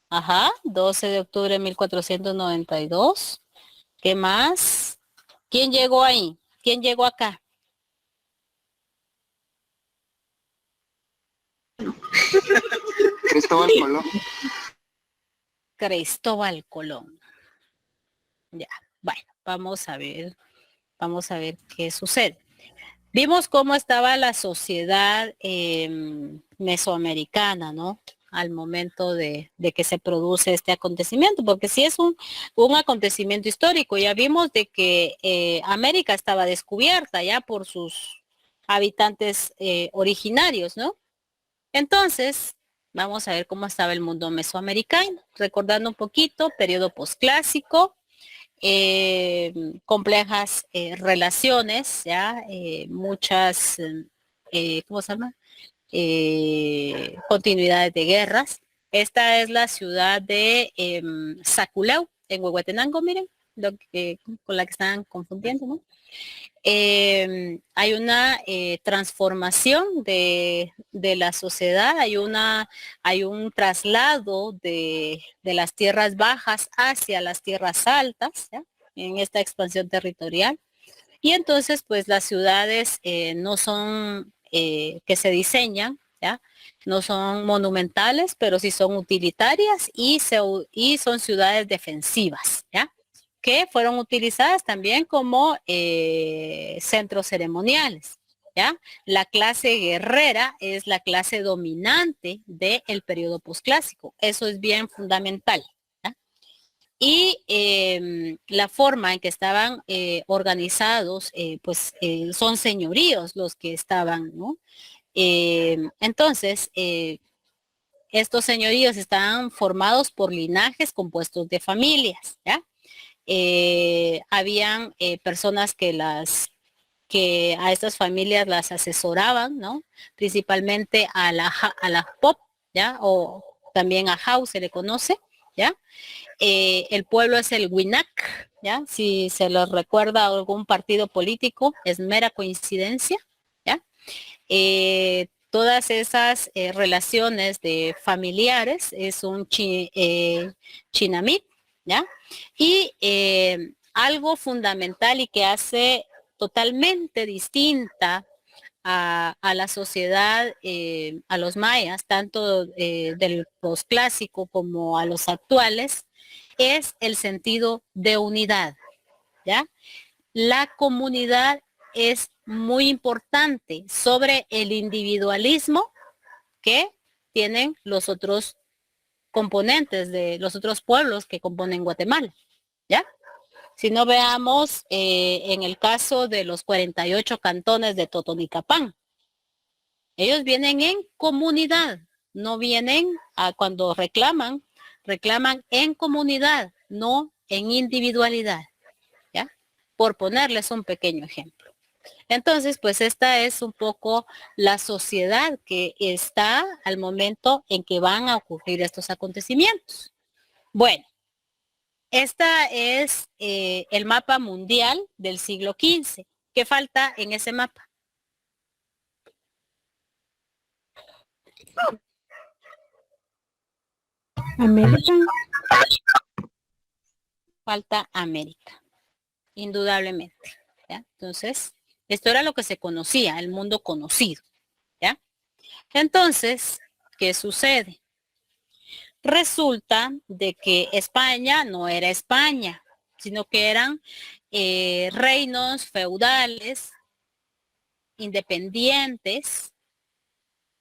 ajá, 12 de octubre de 1492. ¿Qué más? ¿Quién llegó ahí? ¿Quién llegó acá? Cristóbal Colón. Cristóbal Colón. Ya, bueno, vamos a ver qué sucede. Vimos cómo estaba la sociedad mesoamericana, ¿no? Al momento de que se produce este acontecimiento, porque sí es un acontecimiento histórico. Ya vimos de que América estaba descubierta ya por sus habitantes originarios, ¿no? Entonces, vamos a ver cómo estaba el mundo mesoamericano, recordando un poquito, periodo posclásico, complejas relaciones, ya muchas, ¿cómo se llama? Continuidades de guerras. Esta es la ciudad de Saculeu, en Huehuetenango, miren, con la que están confundiendo, ¿no? Hay una transformación de la sociedad, hay un traslado de las tierras bajas hacia las tierras altas, ¿ya? En esta expansión territorial. Y entonces, pues las ciudades no son que se diseñan, ¿ya? No son monumentales, pero sí son utilitarias y son ciudades defensivas, ¿ya? Que fueron utilizadas también como centros ceremoniales, ¿ya? La clase guerrera es la clase dominante del periodo posclásico. Eso es bien fundamental, ¿ya? Y la forma en que estaban organizados, son señoríos los que estaban, ¿no? Entonces, estos señoríos estaban formados por linajes compuestos de familias, ¿ya? Habían personas que a estas familias las asesoraban, ¿no? Principalmente a la POP, ¿ya? O también a House se le conoce, ¿ya? El pueblo es el WINAC, ¿ya? Si se los recuerda a algún partido político, es mera coincidencia, ¿ya? Todas esas relaciones de familiares es un chinamit, ¿ya? Y algo fundamental y que hace totalmente distinta a la sociedad, a los mayas, tanto del posclásico como a los actuales, es el sentido de unidad, ¿ya? La comunidad es muy importante sobre el individualismo que tienen los otros componentes de los otros pueblos que componen Guatemala, ¿ya? Si no veamos en el caso de los 48 cantones de Totonicapán, ellos vienen en comunidad, no vienen a cuando reclaman en comunidad, no en individualidad, ¿ya? Por ponerles un pequeño ejemplo. Entonces, pues esta es un poco la sociedad que está al momento en que van a ocurrir estos acontecimientos. Bueno, esta es el mapa mundial del siglo XV. ¿Qué falta en ese mapa? América. Falta América, indudablemente, ¿ya? Entonces, esto era lo que se conocía, el mundo conocido, ¿ya? Entonces, ¿qué sucede? Resulta de que España no era España, sino que eran reinos feudales, independientes,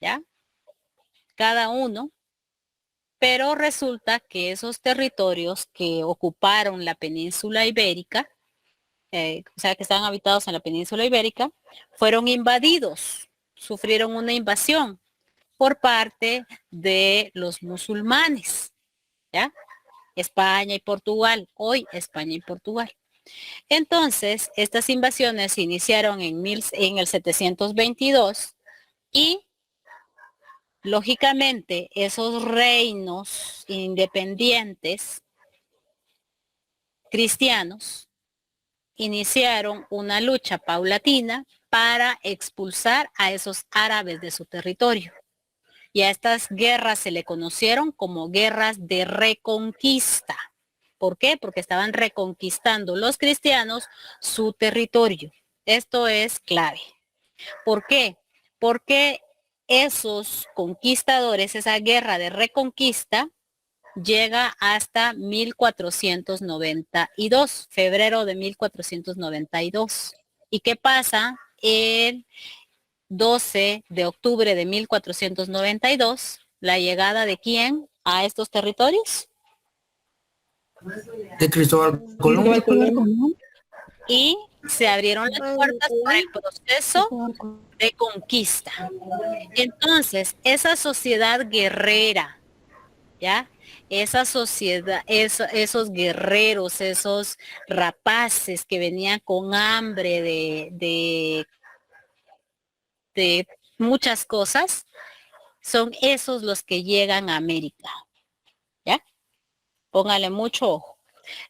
¿ya? Cada uno, Pero resulta que esos territorios que ocuparon la península ibérica, o sea, que estaban habitados en la península ibérica, fueron invadidos, sufrieron una invasión por parte de los musulmanes, ¿ya? España y Portugal, hoy España y Portugal. Entonces, estas invasiones se iniciaron en el 722 y, lógicamente, esos reinos independientes cristianos iniciaron una lucha paulatina para expulsar a esos árabes de su territorio. Y a estas guerras se le conocieron como guerras de reconquista. ¿Por qué? Porque estaban reconquistando los cristianos su territorio. Esto es clave. ¿Por qué? Porque esos conquistadores, esa guerra de reconquista, llega hasta 1492, febrero de 1492. ¿Y qué pasa? El 12 de octubre de 1492, la llegada de quién a estos territorios. De Cristóbal Colón. Y se abrieron las puertas para el proceso de conquista. Entonces, esa sociedad guerrera, ¿ya? Esa sociedad, esos guerreros, esos rapaces que venían con hambre de muchas cosas, son esos los que llegan a América, ¿ya? Póngale mucho ojo.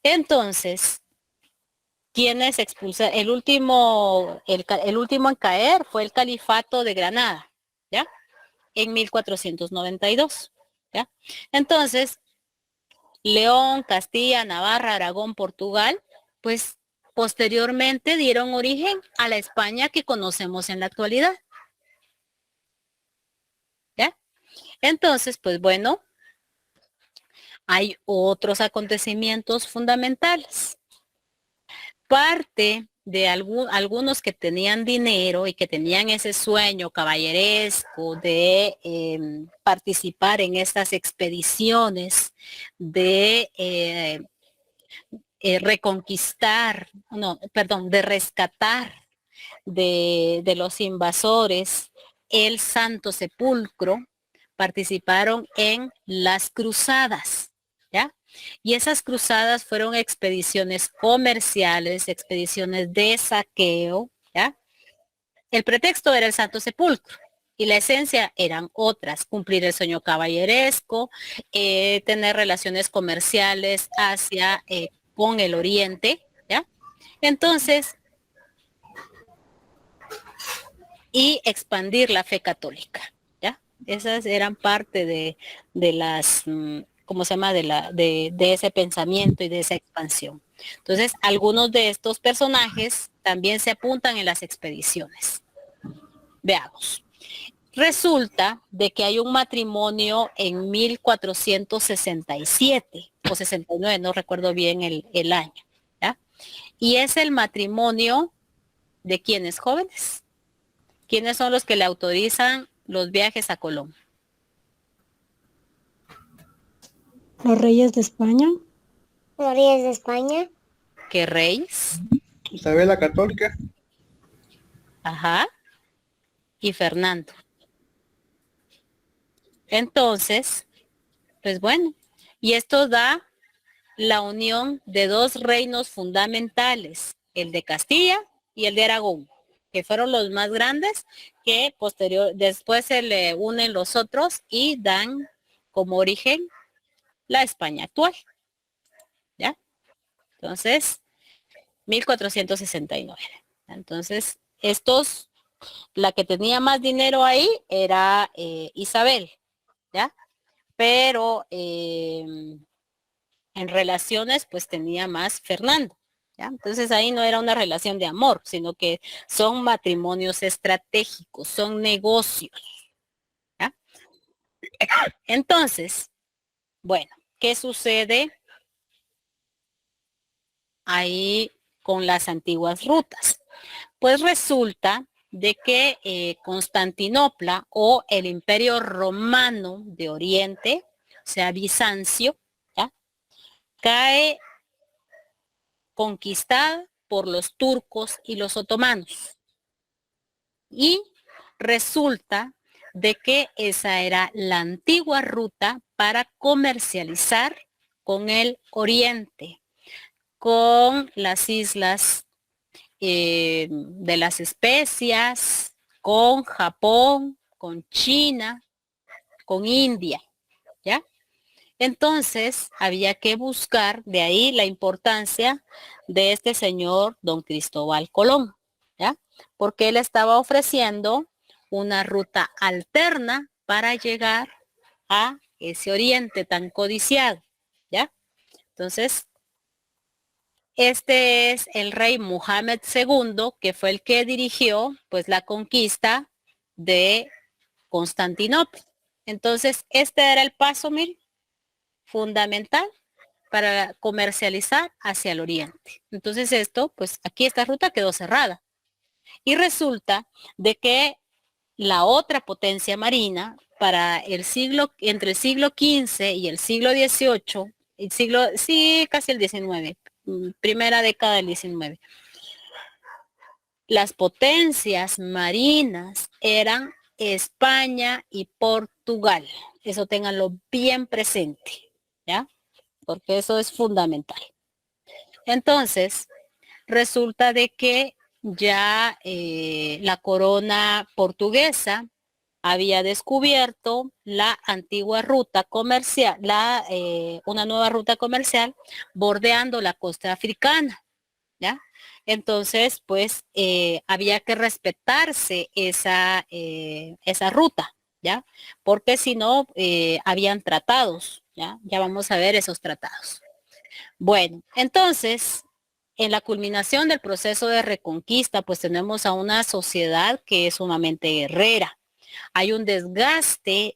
Entonces, ¿quiénes expulsan? El último en caer fue el Califato de Granada, ¿ya? En 1492, ¿ya? Entonces, León, Castilla, Navarra, Aragón, Portugal, pues posteriormente dieron origen a la España que conocemos en la actualidad. ¿Ya? Entonces, pues bueno, hay otros acontecimientos fundamentales. Parte de algunos que tenían dinero y que tenían ese sueño caballeresco de participar en estas expediciones, de reconquistar, no, perdón, de rescatar de los invasores el Santo Sepulcro, participaron en las cruzadas, ¿ya? Y esas cruzadas fueron expediciones comerciales, expediciones de saqueo, ¿ya? El pretexto era el Santo Sepulcro y la esencia eran otras, cumplir el sueño caballeresco, tener relaciones comerciales con el Oriente, ¿ya? Entonces, y expandir la fe católica, ¿ya? Esas eran parte de las, ¿cómo se llama? De ese pensamiento y de esa expansión. Entonces, algunos de estos personajes también se apuntan en las expediciones. Veamos. Resulta de que hay un matrimonio en 1467 o 69, no recuerdo bien el año, ¿ya? Y es el matrimonio de quienes jóvenes. ¿Quiénes son los que le autorizan los viajes a Colón? Los reyes de España. Los reyes de España. ¿Qué reyes? Isabel la Católica. Ajá. Y Fernando. Entonces, pues bueno, y esto da la unión de dos reinos fundamentales, el de Castilla y el de Aragón, que fueron los más grandes, que después se le unen los otros y dan como origen la España actual. ¿Ya? Entonces, 1469. Entonces, la que tenía más dinero ahí era Isabel, ¿ya? Pero en relaciones, pues tenía más Fernando. ¿Ya? Entonces ahí no era una relación de amor, sino que son matrimonios estratégicos, son negocios. ¿Ya? Entonces, bueno, ¿qué sucede ahí con las antiguas rutas? Pues resulta de que Constantinopla o el Imperio Romano de Oriente sea, Bizancio, ¿ya? Cae conquistada por los turcos y los otomanos. Y resulta de que esa era la antigua ruta para comercializar con el oriente, con las islas de las especias, con Japón, con China, con India, ¿ya? Entonces había que buscar, de ahí la importancia de este señor don Cristóbal Colón, ¿ya? Porque él estaba ofreciendo una ruta alterna para llegar a ese oriente tan codiciado, ¿ya? Entonces, este es el rey Muhammad II, que fue el que dirigió pues la conquista de Constantinopla. Entonces, este era el paso, mil fundamental para comercializar hacia el oriente. Entonces esto, pues aquí esta ruta quedó cerrada. Y resulta de que la otra potencia marina para el siglo, entre el siglo XV y el siglo XVIII, el siglo, sí, casi el XIX, primera década del XIX, las potencias marinas eran España y Portugal. Eso ténganlo bien presente, ¿ya? Porque eso es fundamental. Entonces, resulta de que ya la corona portuguesa había descubierto la antigua ruta comercial, una nueva ruta comercial bordeando la costa africana, ¿ya? Entonces, pues había que respetarse esa ruta, ¿ya? Porque si no, habían tratados, ¿ya? Ya vamos a ver esos tratados. Bueno, entonces, en la culminación del proceso de reconquista, pues tenemos a una sociedad que es sumamente guerrera. Hay un desgaste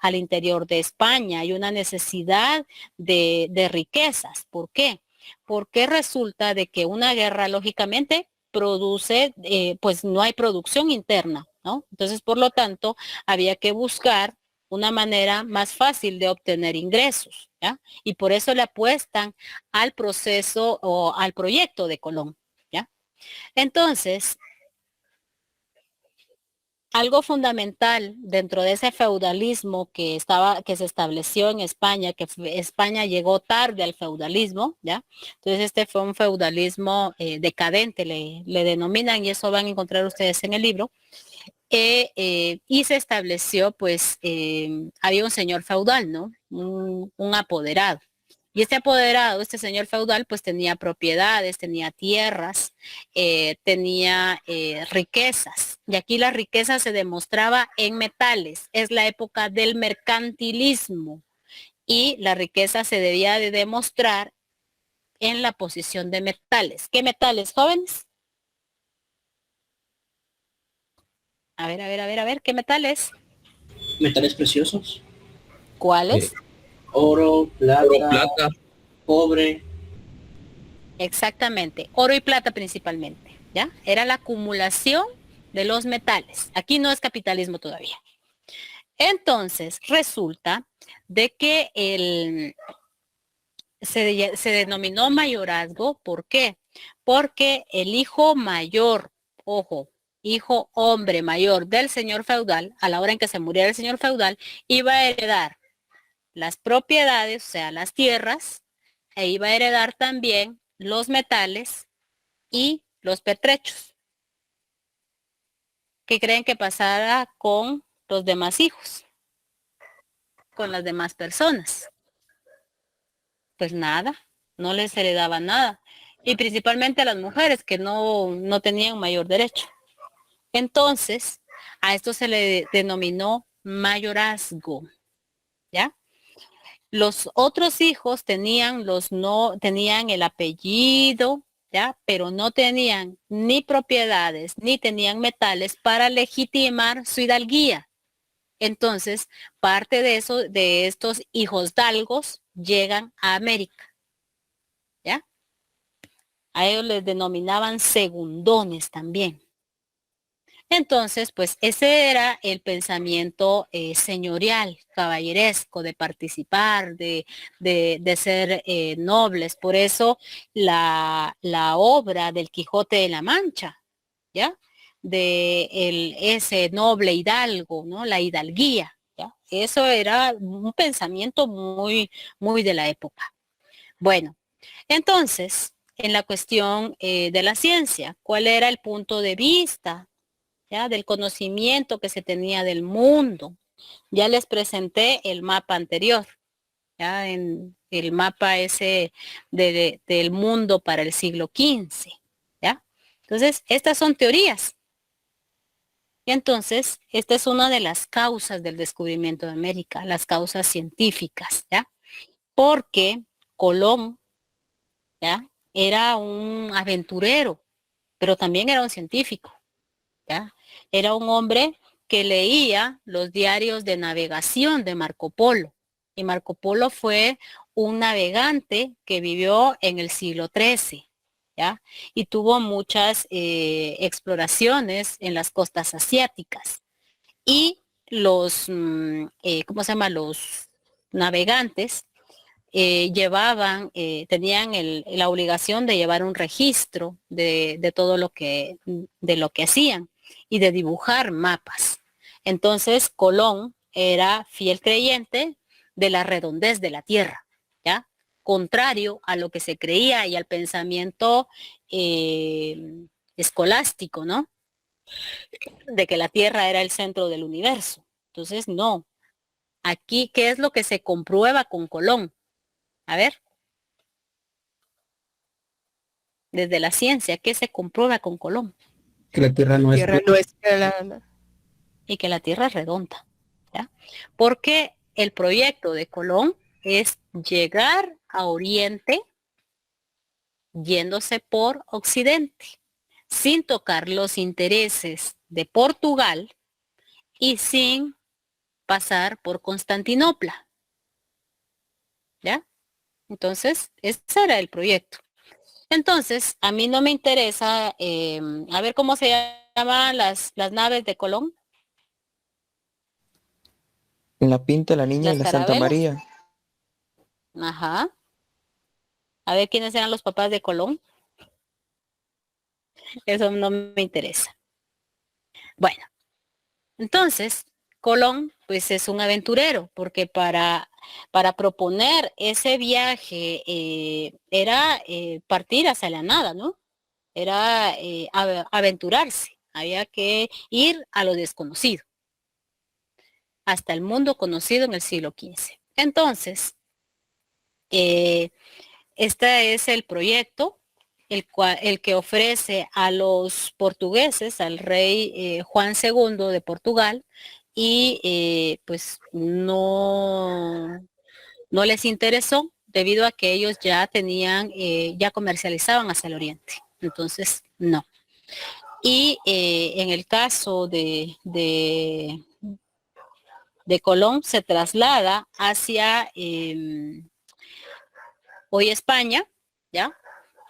al interior de España, hay una necesidad de riquezas. ¿Por qué? Porque resulta de que una guerra, lógicamente, produce, pues no hay producción interna, ¿no? Entonces, por lo tanto, había que buscar una manera más fácil de obtener ingresos, ¿ya? Y por eso le apuestan al proceso o al proyecto de Colón, ¿ya? Entonces, algo fundamental dentro de ese feudalismo que se estableció en España, España llegó tarde al feudalismo, ¿ya? Entonces este fue un feudalismo decadente, le denominan, y eso van a encontrar ustedes en el libro. Y se estableció, pues, había un señor feudal, ¿no? Un apoderado. Y este apoderado, este señor feudal, pues tenía propiedades, tenía tierras, tenía riquezas. Y aquí la riqueza se demostraba en metales. Es la época del mercantilismo. Y la riqueza se debía de demostrar en la posición de metales. ¿Qué metales, jóvenes? A ver, ¿qué metales? Metales preciosos. ¿Cuáles? Oro, plata, cobre. Exactamente, oro y plata principalmente, ¿ya? Era la acumulación de los metales. Aquí no es capitalismo todavía. Entonces, resulta de que se denominó mayorazgo. ¿Por qué? Porque el hijo mayor, ojo, hijo hombre mayor del señor feudal, a la hora en que se muriera el señor feudal, iba a heredar las propiedades, o sea, las tierras, e iba a heredar también los metales y los pertrechos. ¿Qué creen que pasara con los demás hijos? Con las demás personas. Pues nada, no les heredaba nada. Y principalmente a las mujeres que no tenían mayor derecho. Entonces, a esto se le denominó mayorazgo, ¿ya? Los otros hijos tenían el apellido, ¿ya? Pero no tenían ni propiedades, ni tenían metales para legitimar su hidalguía. Entonces, parte de eso, de estos hijos dalgos, llegan a América, ¿ya? A ellos les denominaban segundones también. Entonces, pues ese era el pensamiento señorial, caballeresco, de participar, de ser nobles. Por eso la obra del Quijote de la Mancha, ¿ya? Ese noble hidalgo, ¿no? La hidalguía, ¿ya? Eso era un pensamiento muy, muy de la época. Bueno, entonces, en la cuestión de la ciencia, ¿cuál era el punto de vista, ya, del conocimiento que se tenía del mundo? Ya les presenté el mapa anterior, ya, en el mapa ese del mundo para el siglo XV, ¿ya? Entonces, estas son teorías. Y entonces, esta es una de las causas del descubrimiento de América, las causas científicas, ¿ya? Porque Colón, ¿ya? Era un aventurero, pero también era un científico, ¿ya? Era un hombre que leía los diarios de navegación de Marco Polo. Y Marco Polo fue un navegante que vivió en el siglo XIII, ¿ya? Y tuvo muchas exploraciones en las costas asiáticas. Y los, ¿cómo se llama? Los navegantes tenían la obligación de llevar un registro de todo de lo que hacían y de dibujar mapas. Entonces, Colón era fiel creyente de la redondez de la Tierra, ¿ya? Contrario a lo que se creía y al pensamiento escolástico, ¿no? De que la Tierra era el centro del universo. Entonces, no. Aquí, ¿qué es lo que se comprueba con Colón? A ver, desde la ciencia, ¿qué se comprueba con Colón? Que la Tierra no es Tierra no es plana. Y que la Tierra es redonda, ¿ya? Porque el proyecto de Colón es llegar a Oriente yéndose por Occidente, sin tocar los intereses de Portugal y sin pasar por Constantinopla, ¿ya? Entonces, ese era el proyecto. Entonces, a mí no me interesa, a ver cómo se llaman las naves de Colón. La Pinta, la Niña y Las la Santa carabelas. María. Ajá. A ver quiénes eran los papás de Colón. Eso no me interesa. Bueno, entonces, Colón, pues es un aventurero, porque para proponer ese viaje era partir hacia la nada, ¿no? Era aventurarse. Había que ir a lo desconocido, hasta el mundo conocido en el siglo XV. Entonces, este es el proyecto, el que ofrece a los portugueses, al rey Juan II de Portugal, y pues no les interesó debido a que ellos ya tenían, ya comercializaban hacia el oriente. Entonces, no. Y en el caso de Colón se traslada hacia hoy España, ¿ya?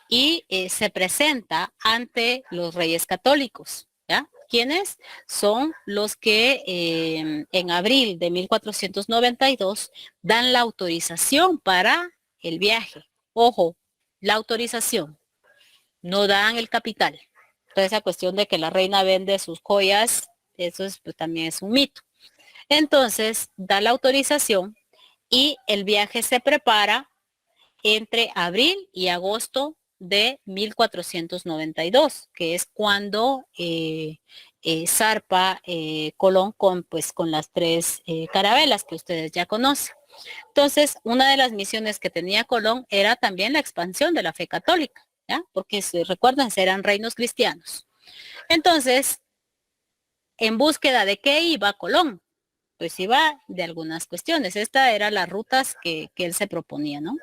Y se presenta ante los reyes católicos, ¿ya? ¿Quiénes? Son los que en abril de 1492 dan la autorización para el viaje. Ojo, la autorización, no dan el capital. Entonces, esa cuestión de que la reina vende sus joyas, eso pues, también es un mito. Entonces, da la autorización y el viaje se prepara entre abril y agosto de 1492, que es cuando zarpa Colón con las 3 carabelas que ustedes ya conocen. Entonces, una de las misiones que tenía Colón era también la expansión de la fe católica, ¿ya? Porque recuerden, eran reinos cristianos. Entonces, ¿en búsqueda de qué iba Colón? Pues iba de algunas cuestiones. Esta era las rutas que él se proponía, ¿no?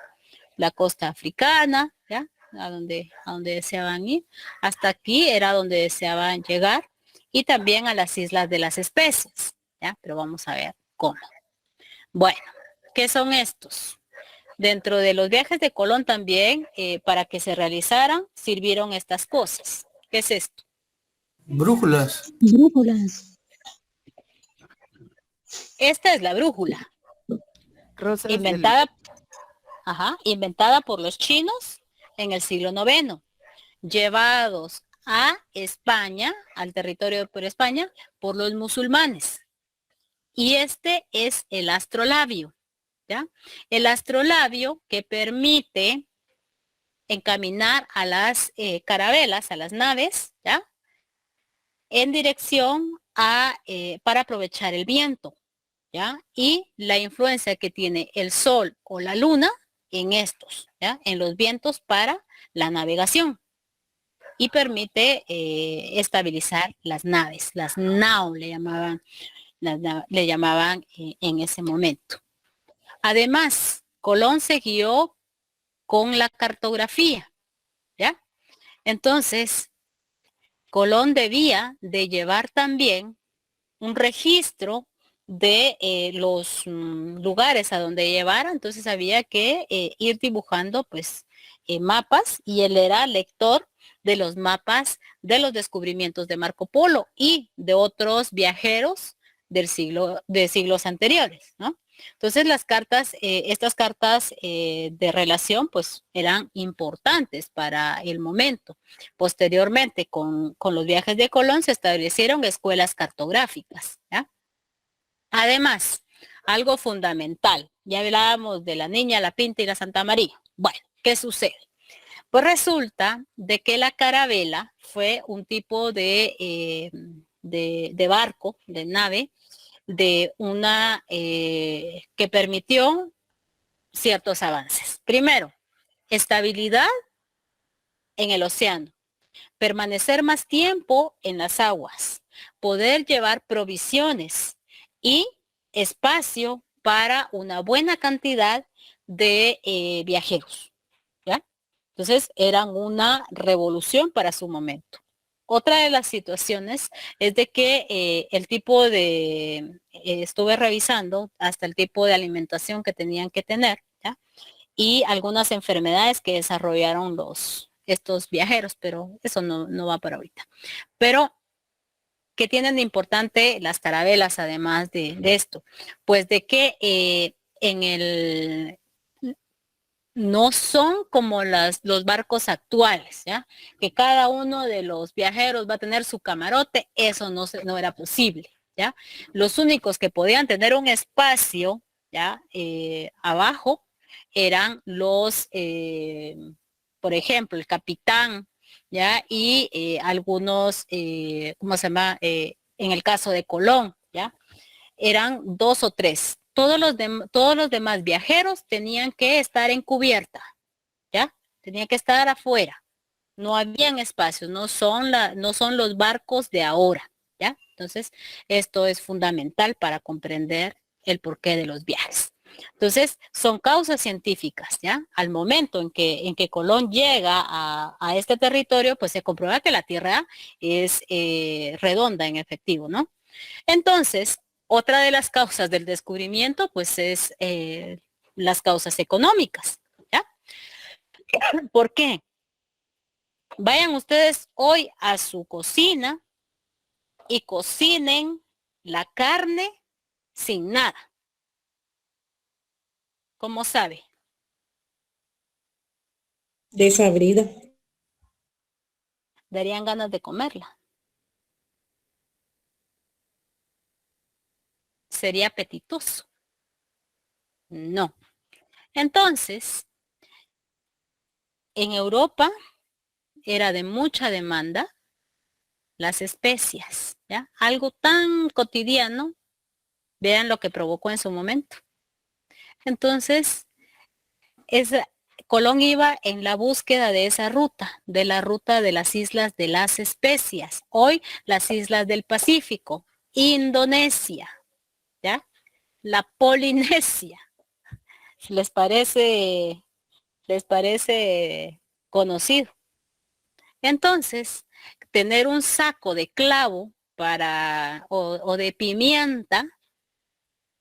La costa africana, ¿ya? A donde deseaban ir. Hasta aquí era donde deseaban llegar. Y también a las islas de las especies, ¿ya? Pero vamos a ver cómo. Bueno, ¿qué son estos? Dentro de los viajes de Colón también, para que se realizaran, sirvieron estas cosas. ¿Qué es esto? Brújulas. Brújulas. Esta es la brújula, Rosas inventada por los chinos en el siglo IX, llevados a España, al territorio por España, por los musulmanes. Y este es el astrolabio, ¿ya? El astrolabio que permite encaminar a las carabelas, a las naves, ¿ya? En dirección para aprovechar el viento, ¿ya? Y la influencia que tiene el sol o la luna en estos, ¿ya? En los vientos para la navegación. Y permite estabilizar las naves, las nao le llamaban, en ese momento. Además, Colón se guió con la cartografía, ¿ya? Entonces, Colón debía de llevar también un registro de los lugares a donde llevara, entonces había que ir dibujando pues mapas, y él era lector de los mapas de los descubrimientos de Marco Polo y de otros viajeros de siglos anteriores, ¿no? Entonces las cartas, estas cartas de relación pues eran importantes para el momento. Posteriormente con los viajes de Colón se establecieron escuelas cartográficas, ¿ya? Además, algo fundamental, ya hablábamos de la Niña, la Pinta y la Santa María. Bueno, ¿qué sucede? Pues resulta de que la carabela fue un tipo de barco, de nave, de una que permitió ciertos avances. Primero, estabilidad en el océano, permanecer más tiempo en las aguas, poder llevar provisiones y espacio para una buena cantidad de viajeros, ¿ya? Entonces eran una revolución para su momento. Otra de las situaciones es de que el tipo de, estuve revisando hasta el tipo de alimentación que tenían que tener, ¿ya? Y algunas enfermedades que desarrollaron estos viajeros, pero eso no va para ahorita. Pero, ¿qué tienen de importante las carabelas además de esto? Pues de que no son como los barcos actuales, ¿ya? Que cada uno de los viajeros va a tener su camarote, eso no era posible, ¿ya? Los únicos que podían tener un espacio, ¿ya? Abajo eran por ejemplo, el capitán, ¿ya? Y algunos, ¿cómo se llama? En el caso de Colón, ¿ya? Eran 2 o 3. Todos los demás viajeros tenían que estar en cubierta, ¿ya? Tenían que estar afuera. No habían espacios, no son los barcos de ahora, ¿ya? Entonces, esto es fundamental para comprender el porqué de los viajes. Entonces, son causas científicas, ¿ya? Al momento en que Colón llega a este territorio, pues se comprueba que la Tierra es redonda en efectivo, ¿no? Entonces, otra de las causas del descubrimiento, pues es las causas económicas, ¿ya? ¿Por qué? Vayan ustedes hoy a su cocina y cocinen la carne sin nada. ¿Cómo sabe? Desabrida. Darían ganas de comerla. Sería apetitoso. No. Entonces, en Europa era de mucha demanda las especias, ¿ya? Algo tan cotidiano, vean lo que provocó en su momento. Entonces, Colón iba en la búsqueda de esa ruta, de la ruta de las islas de las especias. Hoy, las islas del Pacífico, Indonesia, ¿ya? La Polinesia. ¿Les parece conocido? Entonces, tener un saco de clavo o de pimienta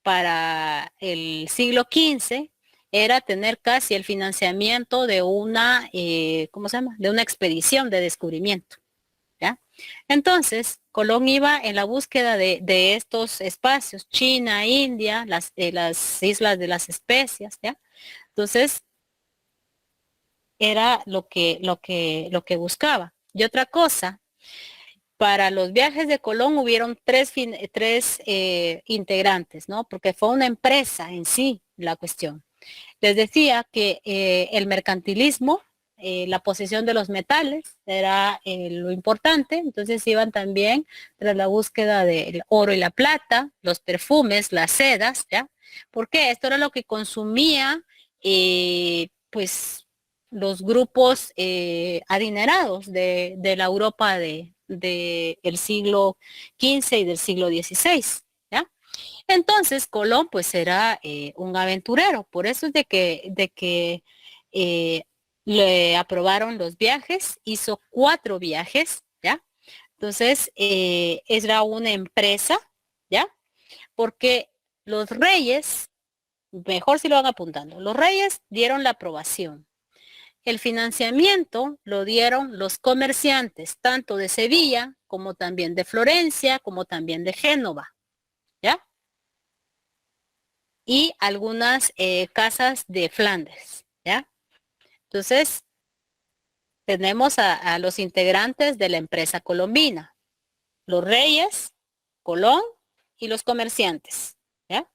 para el siglo XV era tener casi el financiamiento de una, ¿cómo se llama? De una expedición de descubrimiento, ¿ya? Entonces, Colón iba en la búsqueda de estos espacios, China, India, las islas de las especias, ¿ya? Entonces, era lo que buscaba. Y otra cosa, para los viajes de Colón hubieron tres integrantes, ¿no? Porque fue una empresa en sí la cuestión. Les decía que el mercantilismo, la posesión de los metales era lo importante, entonces iban también tras la búsqueda del oro y la plata, los perfumes, las sedas, ¿ya? Porque esto era lo que consumía, pues, los grupos adinerados de la Europa del siglo XV y del siglo XVI, ¿ya? Entonces Colón pues era un aventurero, por eso es de que le aprobaron los viajes, hizo 4 viajes, ¿ya? Entonces era una empresa, ¿ya? Porque los reyes, mejor si lo van apuntando, los reyes dieron la aprobación. El financiamiento lo dieron los comerciantes, tanto de Sevilla como también de Florencia, como también de Génova, ¿ya? Y algunas casas de Flandes, ¿ya? Entonces, tenemos a los integrantes de la empresa colombina, los reyes, Colón y los comerciantes, ¿ya?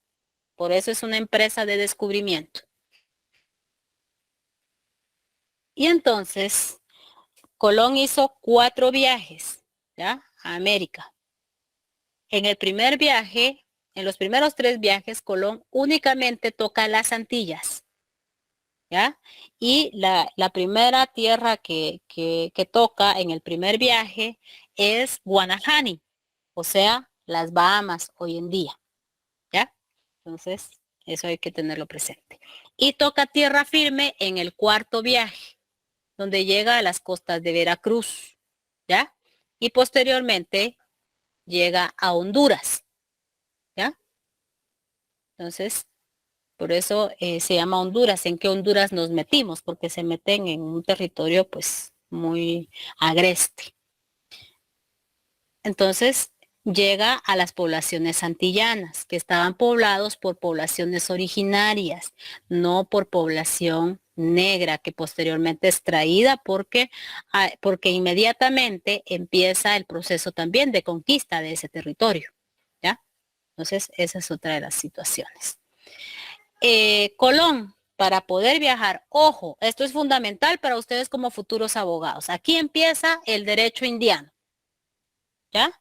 Por eso es una empresa de descubrimiento. Y entonces, Colón hizo 4 viajes, ¿ya? A América. En el primer viaje, en los primeros 3 viajes, Colón únicamente toca las Antillas, ¿ya? Y la primera tierra que toca en el primer viaje es Guanahani, o sea, las Bahamas hoy en día, ¿ya? Entonces, eso hay que tenerlo presente. Y toca tierra firme en el 4.º viaje, donde llega a las costas de Veracruz, ¿ya? Y posteriormente llega a Honduras, ¿ya? Entonces, por eso se llama Honduras. ¿En qué Honduras nos metimos? Porque se meten en un territorio, pues, muy agreste. Entonces, llega a las poblaciones antillanas, que estaban poblados por poblaciones originarias, no por población negra, que posteriormente es traída porque inmediatamente empieza el proceso también de conquista de ese territorio, ¿ya? Entonces, esa es otra de las situaciones. Colón, para poder viajar, ojo, esto es fundamental para ustedes como futuros abogados. Aquí empieza el derecho indiano, ¿ya?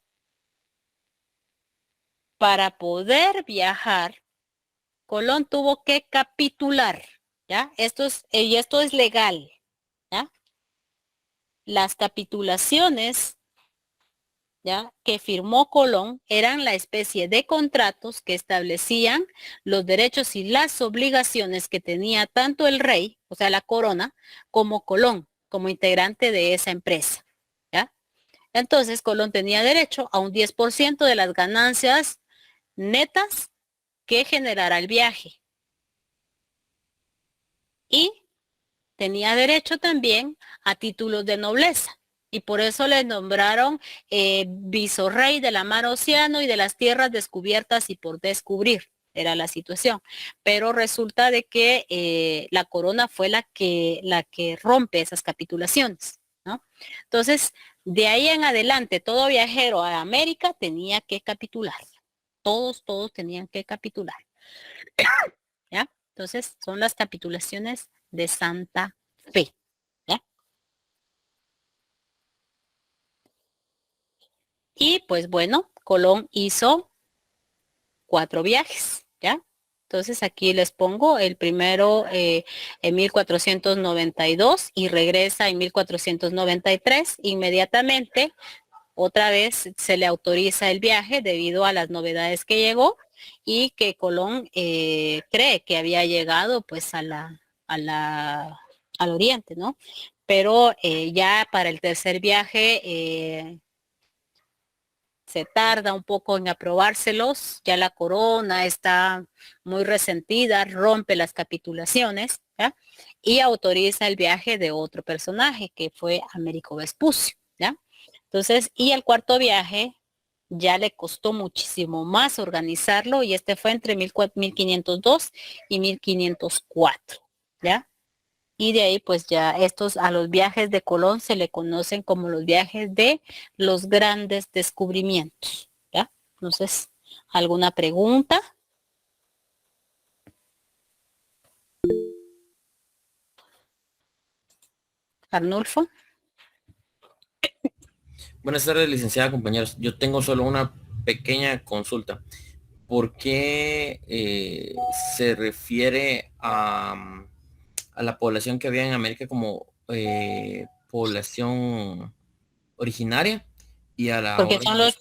Para poder viajar, Colón tuvo que capitular, ¿ya? Esto es legal, ¿ya? Las capitulaciones, ¿ya?, que firmó Colón eran la especie de contratos que establecían los derechos y las obligaciones que tenía tanto el rey, o sea, la corona, como Colón, como integrante de esa empresa, ¿ya? Entonces, Colón tenía derecho a un 10% de las ganancias netas que generara el viaje. Y tenía derecho también a títulos de nobleza. Y por eso le nombraron visorrey de la mar Océano y de las tierras descubiertas y por descubrir. Era la situación. Pero resulta de que la corona fue la que rompe esas capitulaciones, ¿no? Entonces, de ahí en adelante, todo viajero a América tenía que capitular. Todos tenían que capitular. ¿Ya? Entonces, son las capitulaciones de Santa Fe. ¿Ya? Y pues bueno, Colón hizo 4 viajes, ¿ya? Entonces aquí les pongo el primero en 1492 y regresa en 1493. Inmediatamente, otra vez se le autoriza el viaje debido a las novedades que llegó y que Colón cree que había llegado pues al oriente, ¿no? Pero ya para el tercer viaje se tarda un poco en aprobárselos, ya la corona está muy resentida, rompe las capitulaciones, ¿ya? Y autoriza el viaje de otro personaje que fue Américo Vespucio, ¿ya? Entonces, y el cuarto viaje ya le costó muchísimo más organizarlo y este fue entre 1502 y 1504, ¿ya? Y de ahí pues ya estos a los viajes de Colón se le conocen como los viajes de los grandes descubrimientos, ¿ya? Entonces, ¿alguna pregunta? Arnulfo. Buenas tardes, licenciada, compañeros. Yo tengo solo una pequeña consulta. ¿Por qué se refiere a la población que había en América como población originaria y a la Porque hora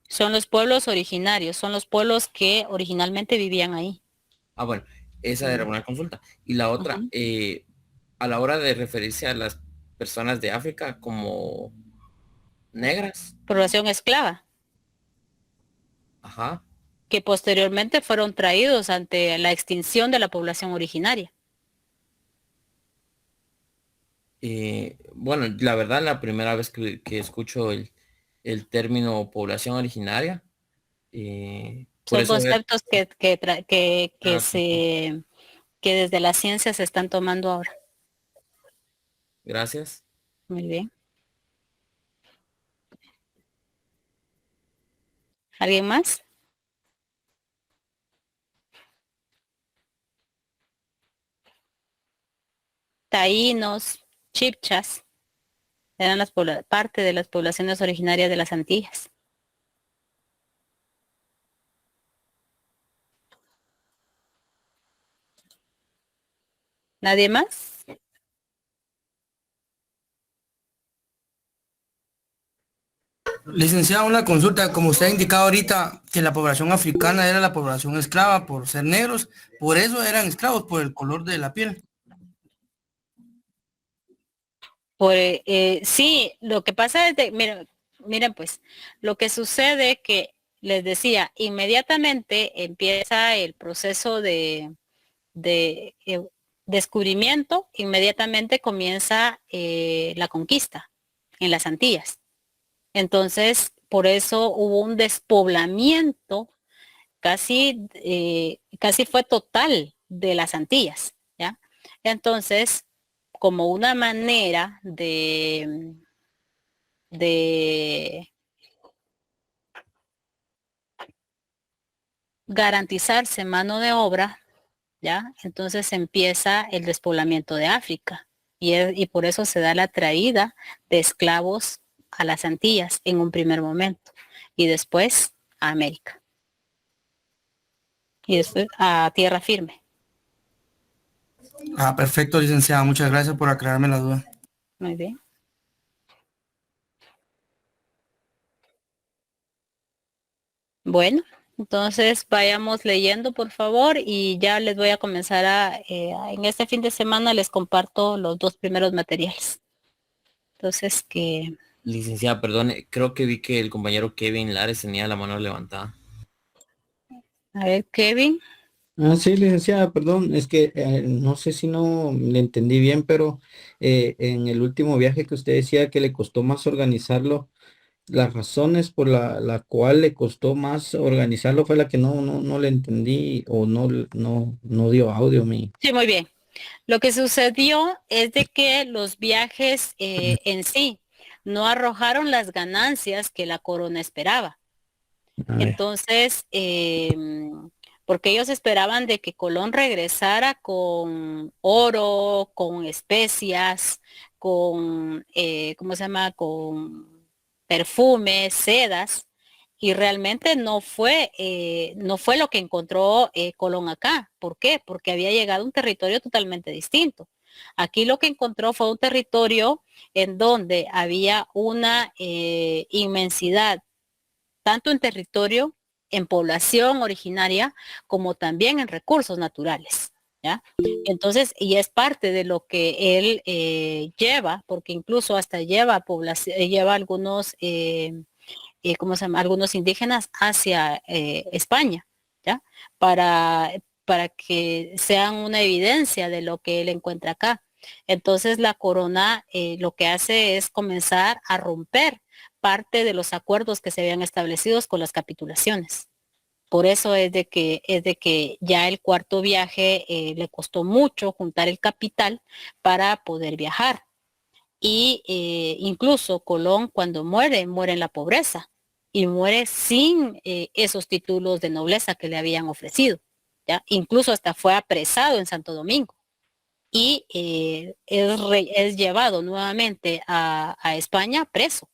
son los pueblos originarios, son los pueblos que originalmente vivían ahí. Ah, bueno, esa era una consulta. Y la otra, a la hora de referirse a las personas de África como negras. Población esclava. Ajá. Que posteriormente fueron traídos ante la extinción de la población originaria. Bueno, la verdad, la primera vez que escucho el término población originaria, por Son eso conceptos que desde la ciencia se están tomando ahora. Gracias. Muy bien. ¿Alguien más? Taínos, chipchas, eran parte de las poblaciones originarias de las Antillas. ¿Nadie más? Licenciado, una consulta, como usted ha indicado ahorita que la población africana era la población esclava por ser negros, por eso eran esclavos, por el color de la piel. Sí, lo que pasa es miren pues, lo que sucede que les decía, inmediatamente empieza el proceso de descubrimiento, inmediatamente comienza la conquista en las Antillas. Entonces, por eso hubo un despoblamiento casi fue total de las Antillas, ¿ya? Entonces, como una manera de garantizarse mano de obra, ¿ya? Entonces empieza el despoblamiento de África y por eso se da la traída de esclavos a las Antillas en un primer momento y después a América y después a tierra firme. Ah, perfecto, licenciada, muchas gracias por aclararme la duda. Muy bien. Bueno, entonces vayamos leyendo, por favor, y ya les voy a comenzar en este fin de semana les comparto los 2 primeros materiales. Entonces, Licenciada, perdone, creo que vi que el compañero Kevin Lares tenía la mano levantada. A ver, Kevin. Ah, sí, licenciada, perdón, es que no sé si no le entendí bien, pero en el último viaje que usted decía que le costó más organizarlo, las razones por la cual le costó más organizarlo fue la que no le entendí o no dio audio mi. Sí, muy bien. Lo que sucedió es de que los viajes en sí no arrojaron las ganancias que la corona esperaba. Entonces, porque ellos esperaban de que Colón regresara con oro, con especias, con, ¿cómo se llama? Con perfumes, sedas, y realmente no fue lo que encontró Colón acá. ¿Por qué? Porque había llegado a un territorio totalmente distinto. Aquí lo que encontró fue un territorio en donde había una inmensidad, tanto en territorio, en población originaria, como también en recursos naturales, ¿ya? Entonces, y es parte de lo que él lleva, porque incluso hasta lleva lleva algunos, ¿cómo se llama? Algunos indígenas hacia España, ¿ya? Para que sean una evidencia de lo que él encuentra acá. Entonces la corona lo que hace es comenzar a romper parte de los acuerdos que se habían establecido con las capitulaciones. Por eso es de que ya el cuarto viaje le costó mucho juntar el capital para poder viajar. Y incluso Colón, cuando muere en la pobreza y muere sin esos títulos de nobleza que le habían ofrecido, ¿ya? Incluso hasta fue apresado en Santo Domingo y es llevado nuevamente a España preso.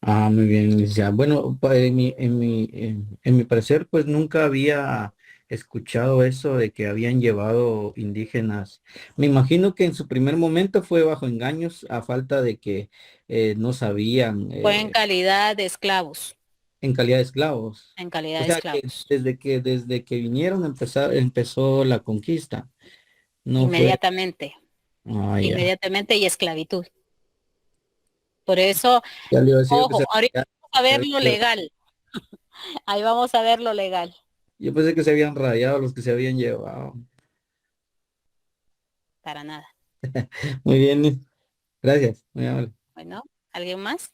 Ah, muy bien, licenciada. Bueno, en mi parecer, pues nunca había escuchado eso de que habían llevado indígenas. Me imagino que en su primer momento fue bajo engaños, a falta de que no sabían, Fue en calidad de esclavos, en calidad de esclavos. en calidad O de sea, que esclavos. desde que vinieron empezó la conquista. No fue. Inmediatamente, Ah, ya. inmediatamente y esclavitud. Por eso, Ya le iba a decir, ojo, ahorita vamos a ver lo había- legal. Ahí vamos a ver lo legal. yo pensé que se habían rayado los que se habían llevado. Para nada. Muy bien, gracias, muy amable. Bueno, ¿alguien más?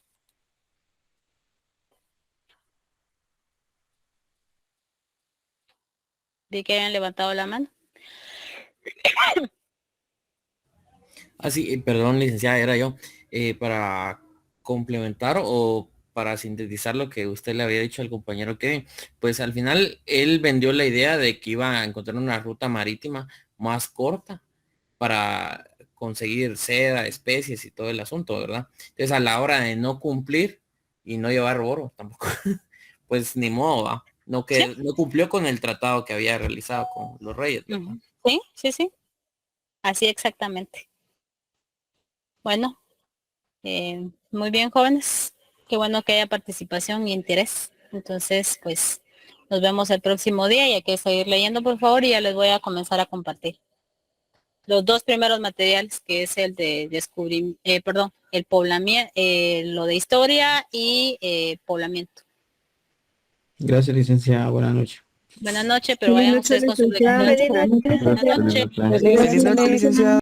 Vi que hayan levantado la mano. Así, perdón, licenciada, era yo. Para complementar o para sintetizar lo que usted le había dicho al compañero Kevin, pues al final él vendió la idea de que iba a encontrar una ruta marítima más corta para conseguir seda, especies y todo el asunto, ¿verdad? Entonces a la hora de no cumplir y no llevar oro tampoco, pues ni modo, ¿va? No, que no cumplió con el tratado que había realizado con los reyes, ¿verdad? Sí, sí, sí. Así exactamente. Bueno, muy bien, jóvenes. Qué bueno que haya participación y interés. Entonces, pues, nos vemos el próximo día y hay que seguir leyendo, por favor, y ya les voy a comenzar a compartir los dos primeros materiales, que es el de descubrir, el poblamiento, lo de historia y poblamiento. Gracias, licenciada, buenas noches. Buenas noches, pero vayan ustedes con su lectura. Buenas noches. Feliz noche, licenciada.